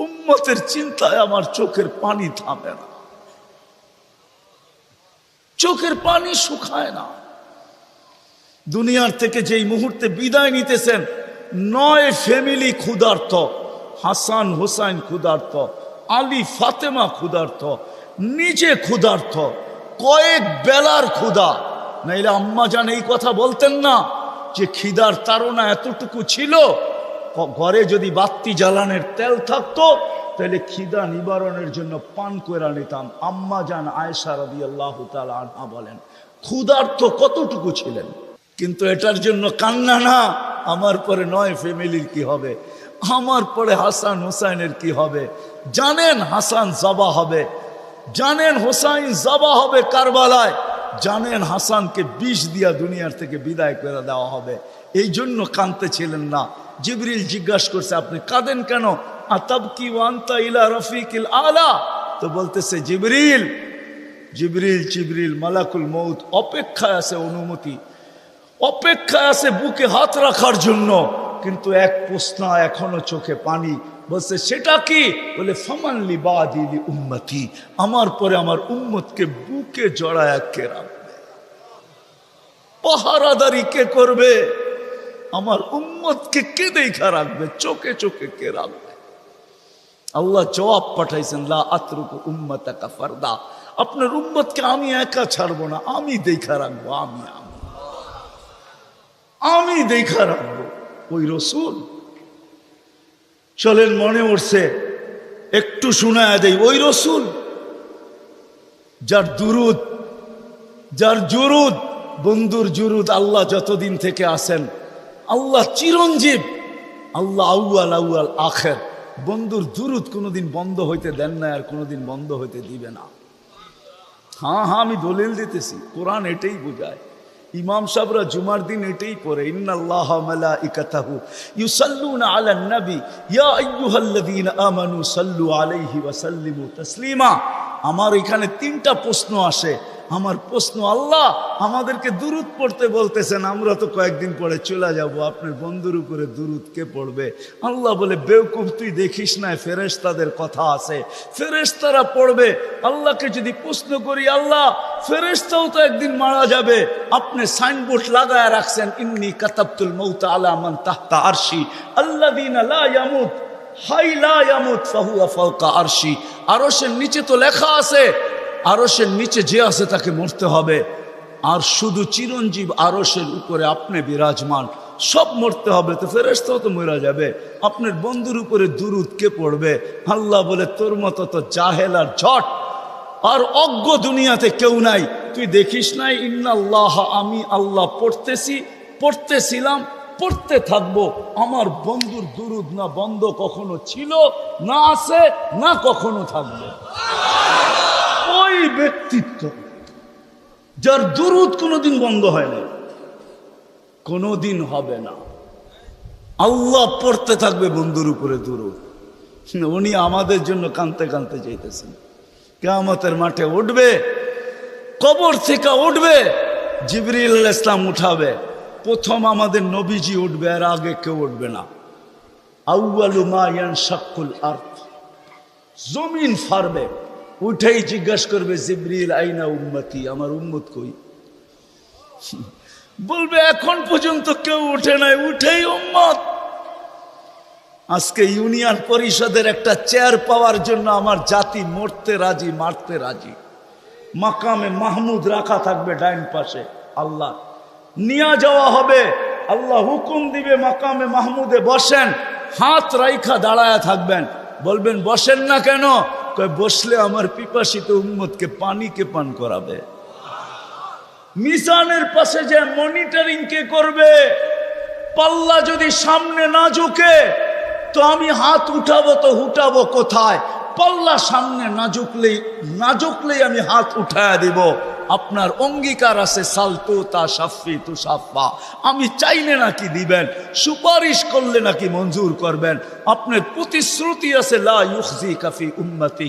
উম্মতের চিন্তায় আমার চোখের পানি থামে না, চোখের পানি শুকায় না। দুনিয়ার থেকে যেই মুহূর্তে বিদায় নিতেছেন, 9 ফ্যামিলি ক্ষুধার্ত, হাসান হোসাইন ক্ষুধার্ত, আলী ফাতেমা ক্ষুধার্ত, নিজে ক্ষুধার্ত, কয়েক বেলার ক্ষুধা। নাইলে আম্মা জান এই কথা বলতেন না যে খিদার তাড়না এতটুকু ছিল, ঘরে যদি বাতি জ্বালানোর তেল থাকতো তাহলে খিদা নিবারণের জন্য পান করে নিতাম। আম্মা জান আয়েশা রাদিয়াল্লাহু তাআলা আনহা বলেন ক্ষুধার্ত কতটুকু ছিলেন। কিন্তু এটার জন্য কান্না না, আমার পরে 9 ফ্যামিলির কি হবে, আমার পরে হাসান হুসাইনের কি হবে। জানেন হাসান জবা হবে, জানেন হুসাইন জবা হবে কারবালায়, জানেন হাসানকে বিষ দিয়া দুনিয়ার থেকে বিদায় করে দেওয়া হবে, এই জন্য কাঁদতেছিলেন না। জিবরিল জিজ্ঞাসা করছে আপনি কাঁদেন কেন? আতাবকি ওয়া আনতা ইলা রফিকিল আলা, তো বলতেছে জিবরিল জিবরিল জিবরিল মালাকুল মউত অপেক্ষায় আছে, অনুমতি অপেক্ষায় আছে বুকে হাত রাখার জন্য, কিন্তু এক প্রশ্ন এখনো চোখে পানি। বলছে সেটা কি? বলে ফামান লি বাদি লি উম্মতি, আমার পরে আমার উম্মতকে বুকে জড়ায় কে রাখবে, পাহারাদারি কে করবে, আমার উম্মতকে কে দেখা রাখবে, চোখে চোখে কে রাখবে। আল্লাহ জবাব পাঠাইছেন লা আতরুকু উম্মাতাকা ফারদা, আপনার উম্মতকে আমি একা ছাড়বো না, আমি দেখা রাখবো, আমি দেখা রাখবো। ওই রসুল চলেন, মনে উঠছে একটু শোনায় দেই, ওই রসুল যার দুরুদ, যার জুরুদ, বন্ধুর জুরুদ আল্লাহ যতদিন থেকে আসেন, আল্লাহ চিরঞ্জীব, আল্লাহ আউয়াল আউয়াল আখের, বন্ধুর দুরুদ কোনোদিন বন্ধ হইতে দেন না, আর কোনোদিন বন্ধ হইতে দিবে না। হ্যাঁ হ্যাঁ, আমি দলিল দিতেছি, কোরআন এটাই বোঝায়। ইমাম সাহেবরা জুমার দিন এটাই পড়ে, ইন্নাল্লাহা মালাইকাতাহু ইউসাল্লুনা আলান নবী ইয়া আইয়ুহাল্লাযীনা আমানু সাল্লু আলাইহি ওয়া সাল্লিমু তাসলিমা। আমার এখানে 3টা প্রশ্ন আসে। আমার প্রশ্ন, আল্লাহ আমাদেরকে দুরুদ পড়তে বলতেছেন, আমরা তো কয়েকদিন পরে চলে যাব, আপনার বন্ধুর উপরে দুরুদ কে পড়বে? আল্লাহ বলে, বেওকুফ, তুই দেখিস না ফেরেশতাদের কথা আছে, ফেরেশতারা পড়বে। আল্লাহকে যদি প্রশ্ন করি, আল্লাহ ফেরেশতাও তো একদিন মারা যাবে, আপনি সাইনবোর্ড লাগায় রাখছেন, ইন্নী কাতাবতুল মাউতা আলা মান তাহতা আরশি আল্লাযীনা লা ইয়ামুত হাই লা ইয়ামুত ফাহুয়া ফাওকা আরশি। আরশের নিচে তো লেখা আছে, আরশের নিচে যে আছে তাকে মরতে হবে। আর শুধু চিরঞ্জীব আরশের উপরে আপনি বিরাজমান, সব মরতে হবে, তো ফেরেশতাও তো মরা যাবে, আপনার বন্ধুর উপরে দুরুদ কে পড়বে? আল্লাহ বলে, তোর মতো তো জাহেল আর ঝট আর অজ্ঞ দুনিয়াতে কেউ নাই। তুই দেখিস নাই ইন্নাল্লাহ, আমি আল্লাহ পড়তেছিলাম, পড়তে থাকবো। আমার বন্ধুর দুরুদ না বন্ধ কখনো ছিল, না আছে, না কখনো থাকবে। ওই ব্যক্তিত্ব যার দুরুদ কোনোদিন বন্ধ হয় না, কোনোদিন হবে না। আল্লাহ পড়তে থাকবে বন্ধুর উপরে দুরুদ। উনি আমাদের জন্য কাঁদতে কাঁদতে চাইতেছেন। কিয়ামতের মাঠে উঠবে, কবর থেকে উঠবে, জিবরিল আলাইহিস সালাম উঠাবে, প্রথম আমাদের নবীজি উঠবে, আর আগে কেউ উঠবে না। আউয়ালু মা ইয়ানশাক্কুল আরদ, জমিন ফাড়বে, উঠেই জিজ্ঞাসা করবে, জিবরিল আইনা উম্মতি, আমার উম্মত কই? বলবে, এখন পর্যন্ত কেউ উঠে নাই, উঠেই উম্মত। আজকে ইউনিয়ন পরিষদের একটা চেয়ার পাওয়ার জন্য আমার জাতি মরতে রাজি, মারতে রাজি। মাকামে মাহমুদ রাখা থাকবে ডাইন পাশে, আল্লাহ নিয়ে যাওয়া হবে, আল্লাহ হুকুম দিবে মাকামে মাহমুদে বসেন, হাত রাইখা দাঁড়ায়া থাকবেন, বলবেন বসেন না কেন? বসলে আমার পিপাসিত উম্মতকে পানি কে পান করাবে। মিজানের পাশে যে মনিটরিং কে করবে? পাল্লা যদি সামনে না ঝুঁকে তো আমি হাত উঠাবো, তো উঠাবো কোথায়? পাল্লা সামনে না ঝুঁকলেই আমি হাত উঠায়া দিব। আপনার অঙ্গীকার আছে, সালতু তা সাফি তু সাফা, আমি চাইলে নাকি দিবেন, সুপারিশ করলে নাকি মঞ্জুর করবেন। আপনার প্রতিশ্রুতি আছে, লা ইউখজিকা ফি উম্মতি,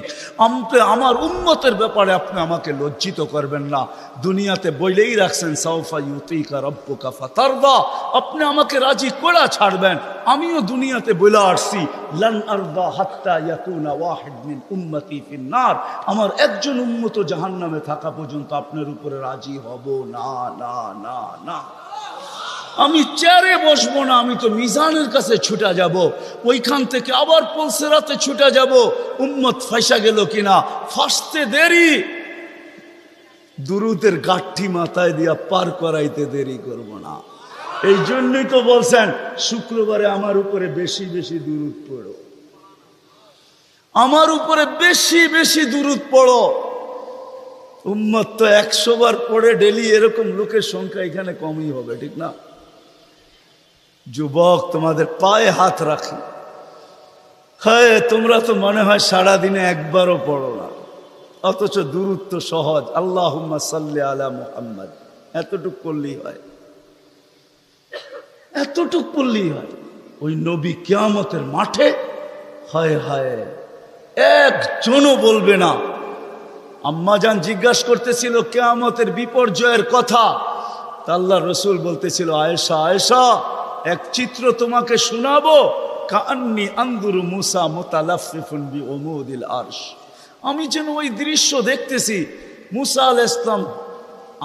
আমার উম্মতের ব্যাপারে আপনি আমাকে লজ্জিত করবেন না। দুনিয়াতে বইলেই রাখছেন, সাউফা ইউতিকা রাব্বুকা ফাতারদা, আপনি আমাকে রাজি করে ছাড়বেন। আমিও দুনিয়াতে বলে আসছি, লান আরদা হাত্তা ইয়াকুনা ওয়াহিদ মিন উম্মতি ফিন নার, আমার একজন উম্মত জাহান্নামে থাকা পর্যন্ত আপনার উপরে রাজি হব না, না, না, না। আমি চেয়ারে বসবো না, আমি তো মিজানের কাছে ছুটা যাব, ওইখান থেকে আবার পুলসিরাতে ছুটা যাব। উম্মত ফাঁসা গেল কিনা, ফাঁসতে দেরি, দুরুদের গাঠি মাথায় দিয়া পার করাইতে দেরি করব না। এই জন্যই তো বলছেন, শুক্রবারে আমার উপরে বেশি বেশি দুরুদ পড়ো, আমার উপরে বেশি বেশি দুরুদ পড়ো। উম্মত তো 100 বার পড়ে ডেলি, এরকম লোকের সংখ্যা এখানে কমই হবে, ঠিক না? যুবক, তোমাদের পায়ে হাত রাখি, হ্যাঁ, তোমরা তো মনে হয় সারাদিনে একবারও পড়ো না, অথচ দুরুদ তো সহজ। আল্লাহুম্মা সাল্লি আলা মুহাম্মাদ, এতটুক করলেই হয়, এতটুক করলেই হয়। ওই নবী কিয়ামতের মাঠে, হায় হায়, একজনও বলবে না। আম্মাজান জিজ্ঞাসা করতেছিল কিয়ামতের বিপর্যয়ের কথা, তা আল্লাহ রসুল বলতেছিল, আয়েশা, আয়েশা, এক চিত্র তোমাকে শোনাবো, কান্নি আনদুরু মুসা মুতালাফফিফুন বিউমুদিল আরশ, আমি যেন ওই দৃশ্য দেখতেছি। মুসা আলাইহিস সালাম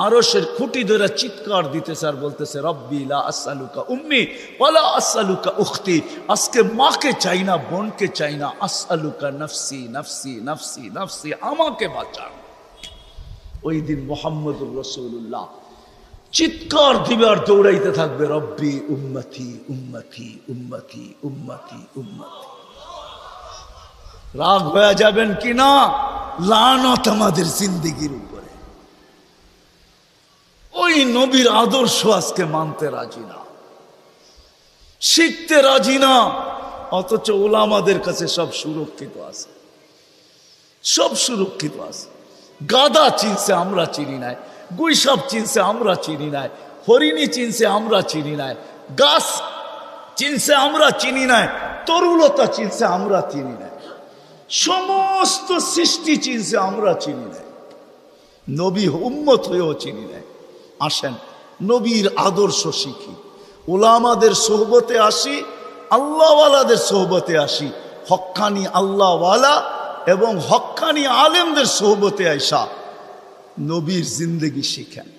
আরশের খুঁটি ধরে চিৎকার দিতেছে আর বলতেছে, রব্বি লা আসআলুকা উম্মি ওয়ালা আসআলুকা উখতি, আজকে মাকে চাই না, বোনকে চাই না, আসআলুকা নফসি নফসি নফসি নফসি, আমাকে বাঁচান। ওই দিন মুহাম্মদুর রাসূলুল্লাহ চিৎকার দিবে আর দৌড়াইতে থাকবে, রব্বি উম্মতি উম্মতি উম্মতি উম্মতি উম্মতি। রাগ হয়ে যাবেন কিনা? লানত আমাদের জিন্দেগির উপরে। ওই নবীর আদর্শ আজকে মানতে রাজি না, শিখতে রাজি না, অথচ ওলামাদের কাছে সব সুরক্ষিত আছে, সব সুরক্ষিত আছে। গাদা চিনছে, আমরা চিনি নাই। গুইসাপ চিনছে, আমরা চিনি নাই। হরিণী চিনছে, আমরা চিনি নাই। গাছ চিনছে, আমরা চিনি নাই। তরুলতা চিনছে, আমরা চিনি নাই। সমস্ত সৃষ্টি চিনছে, আমরা চিনি নাই। নবী উম্মত হয়েও চিনি নাই। আসেন নবীর আদর্শ শিখি, ওলামাদের সোহবতে আসি, আল্লাহওয়ালাদের সোহবতে আসি, হক্কানি আল্লাহওয়ালা এবং হক্কানি আলেমদের সোহবতে আইসা নবীর জিন্দগি শিখেন।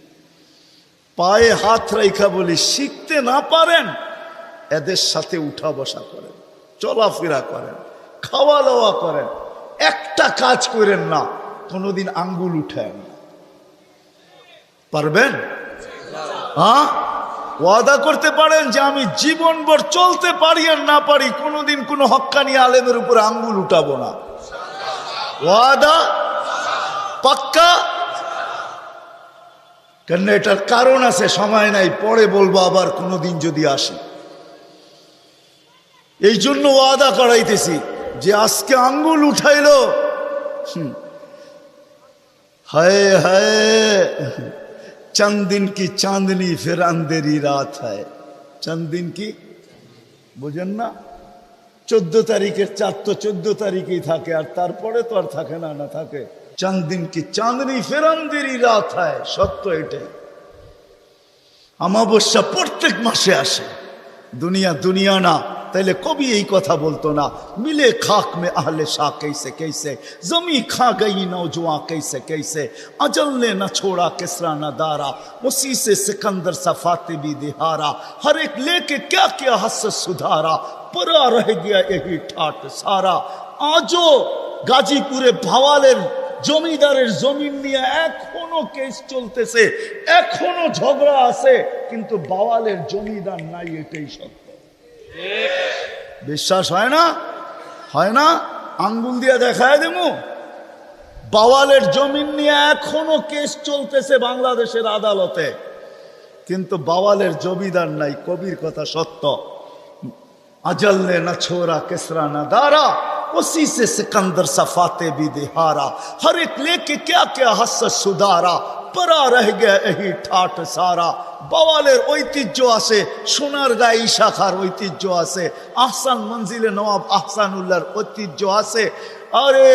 পায়ে হাত রেখা বলি, শিখতে না পারেন এদের সাথে উঠা বসা করেন, চলাফেরা করেন, খাওয়া দাওয়া করেন, একটা কাজ করেন না কোনোদিন আঙ্গুল উঠায় না। পারবেন? হ্যাঁ, ওয়াদা করতে পারেন যে আমি জীবনভর চলতে পারি আর না পারি কোনোদিন কোনো হক্কানি আলেমের উপর আঙ্গুল উঠাবো না। ওয়াদা পাক্কা? কেন এটার কারণ আছে, সময় নাই, পরে বলবো আবার কোনোদিন যদি আসি। এই জন্য ওয়াদা করাইতেছি যে আজকে আঙ্গুল উঠাইলো, হায় হায় चंद दिन की चांदनी फिर अंधेरी रात है। चंद दिन की বুঝেন না? 14 তারিখের চাঁদ তো 14 তারিখেই থাকে, আর তারপরে তো আর থাকে না, না থাকে। चंद दिन की चांदनी फिर अंधेरी रात है, সত্য এটাই। অমাবস্যা প্রত্যেক মাসে আসে। দুনিয়া দুনিয়া না, তাইলে কবি এই কথা বলতো না, মিলে খাক মে আহলে শাহ कैसे कैसे, जमी खा गई नौजवां कैसे कैसे, अजल ने न छोड़ा किसरा न दारा, उसी से सिकंदर सफाते भी दिहारा, हर एक लेके क्या क्या हस सुधारा, परा रह गया यही ठाट सारा। आजो গাজীপুরে ভাওয়ালের জমিদারের জমিন নিয়ে এখনো কেস চলতেছে, এখনো ঝগড়া আছে, কিন্তু ভাওয়ালের জমিদার নাই, এটাই সত্য। বিশ্বাস হয় না? হয় না? আঙ্গুল দিয়ে দেখায় দেবো। বাওয়ালের জমিন নিয়ে এখনো কেস চলতেছে বাংলাদেশের আদালতে, কিন্তু বাওয়ালের জমিদার নাই, কবির কথা সত্য। अजल ने न छोड़ा किसरा न दारा, उसी से सिकंदर सफाते भी दिहारा, हर एक लेके क्या क्या हस सुधारा, परा रह गया यही ठाट सारा। বাওয়ালের ঐতিহ্য আছে, সোনারগাঁই শাখার ঐতিহ্য আছে, আহসান মঞ্জিলে নওয়াব আহসানুল্লাহর ঐতিহ্য আছে, আরে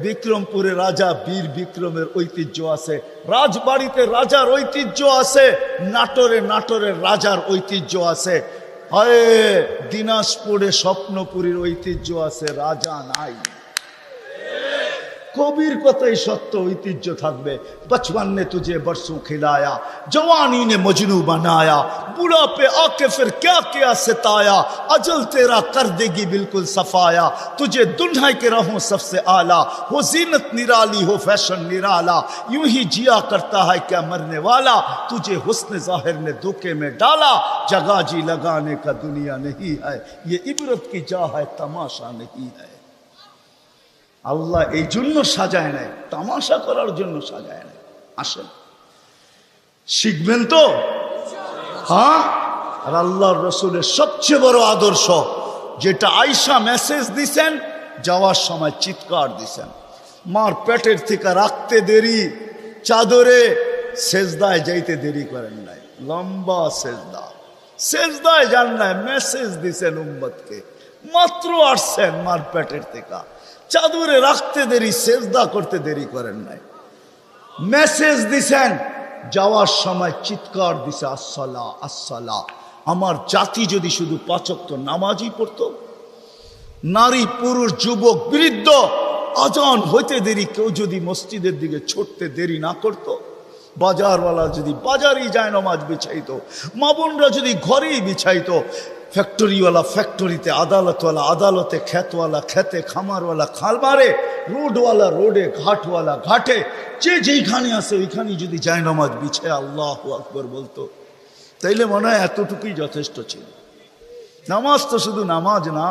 বিক্রমপুরে রাজা বীর বিক্রমের ঐতিহ্য আছে, রাজবাড়িতে রাজার ঐতিহ্য আছে, নাটোরের রাজার ঐতিহ্য আছে, আরে দিনাজপুরে স্বপ্নপুরীর ঐতিহ্য আছে, রাজা নাই। কবির কথাই সত্য, ঐতিহ্য থাকবে। बचपन ने तुझे बरसों खिलाया, जवानी ने मजनू बनाया, बुढ़ापे आके फिर क्या क्या सताया, अजल तेरा कर देगी बिल्कुल सफाया, तुझे दुल्हा के रहूं सबसे आला, हो जीनत निराली हो फैशन निराला, यूं ही जिया करता है क्या मरने वाला, तुझे हुस्न जाहिर ने धोखे में डाला, जगह जी लगाने का दुनिया नहीं है, ये इबरत की जा है तमाशा नहीं है। আল্লাহ এই জন্য সাজায় নাই, তামাশা করার জন্য সাজায় নাই। আসেন শিখবেন তো? হ্যাঁ। আর আল্লাহর রসুলের সবচেয়ে বড় আদর্শ যেটা আয়েশা মেসেজ দিছেন, যাওয়ার সময় চিৎকার দিছেন, মার পেটের থেকে রাখতে দেরি, চাদরে সেজদায় যাইতে দেরি করেন নাই, লম্বা সেজদায় যান নাই, মেসেজ দিছেন উম্মতকে। মাত্র আসছেন মার পেটের থেকে, চাদরে রাখতে দেরি, সেজদা করতে দেরি করেন নাই, মেসেজ দিছেন। যাওয়ার সময় চিৎকার দিছে, আসসালা আসসালা। আমার জাতি যদি শুধু 5 ওয়াক্ত নামাজই পড়তো, নারী পুরুষ যুবক বৃদ্ধ, আজান হইতে দেরি কেউ যদি মসজিদের দিকে ছুটতে দেরি না করতো, বাজারওয়ালা যদি বাজারেই যায় নামাজ বিছাইতো, মা বোনরা যদি ঘরেই বিছাইতো, ফ্যাক্টরিওয়ালা ফ্যাক্টরিতে, আদালতওয়ালা আদালতে, খেতওয়ালা খেতে, খামারওয়ালা খামারে, রোডওয়ালা রোডে, ঘাটওয়ালা ঘাটে, যে যেইখানে আছে ওইখানেই যদি যায় নামাজ বিছায় আল্লাহু আকবার বলতো, তাইলে মনে হয় এতটুকুই যথেষ্ট ছিল। নামাজ তো শুধু নামাজ না।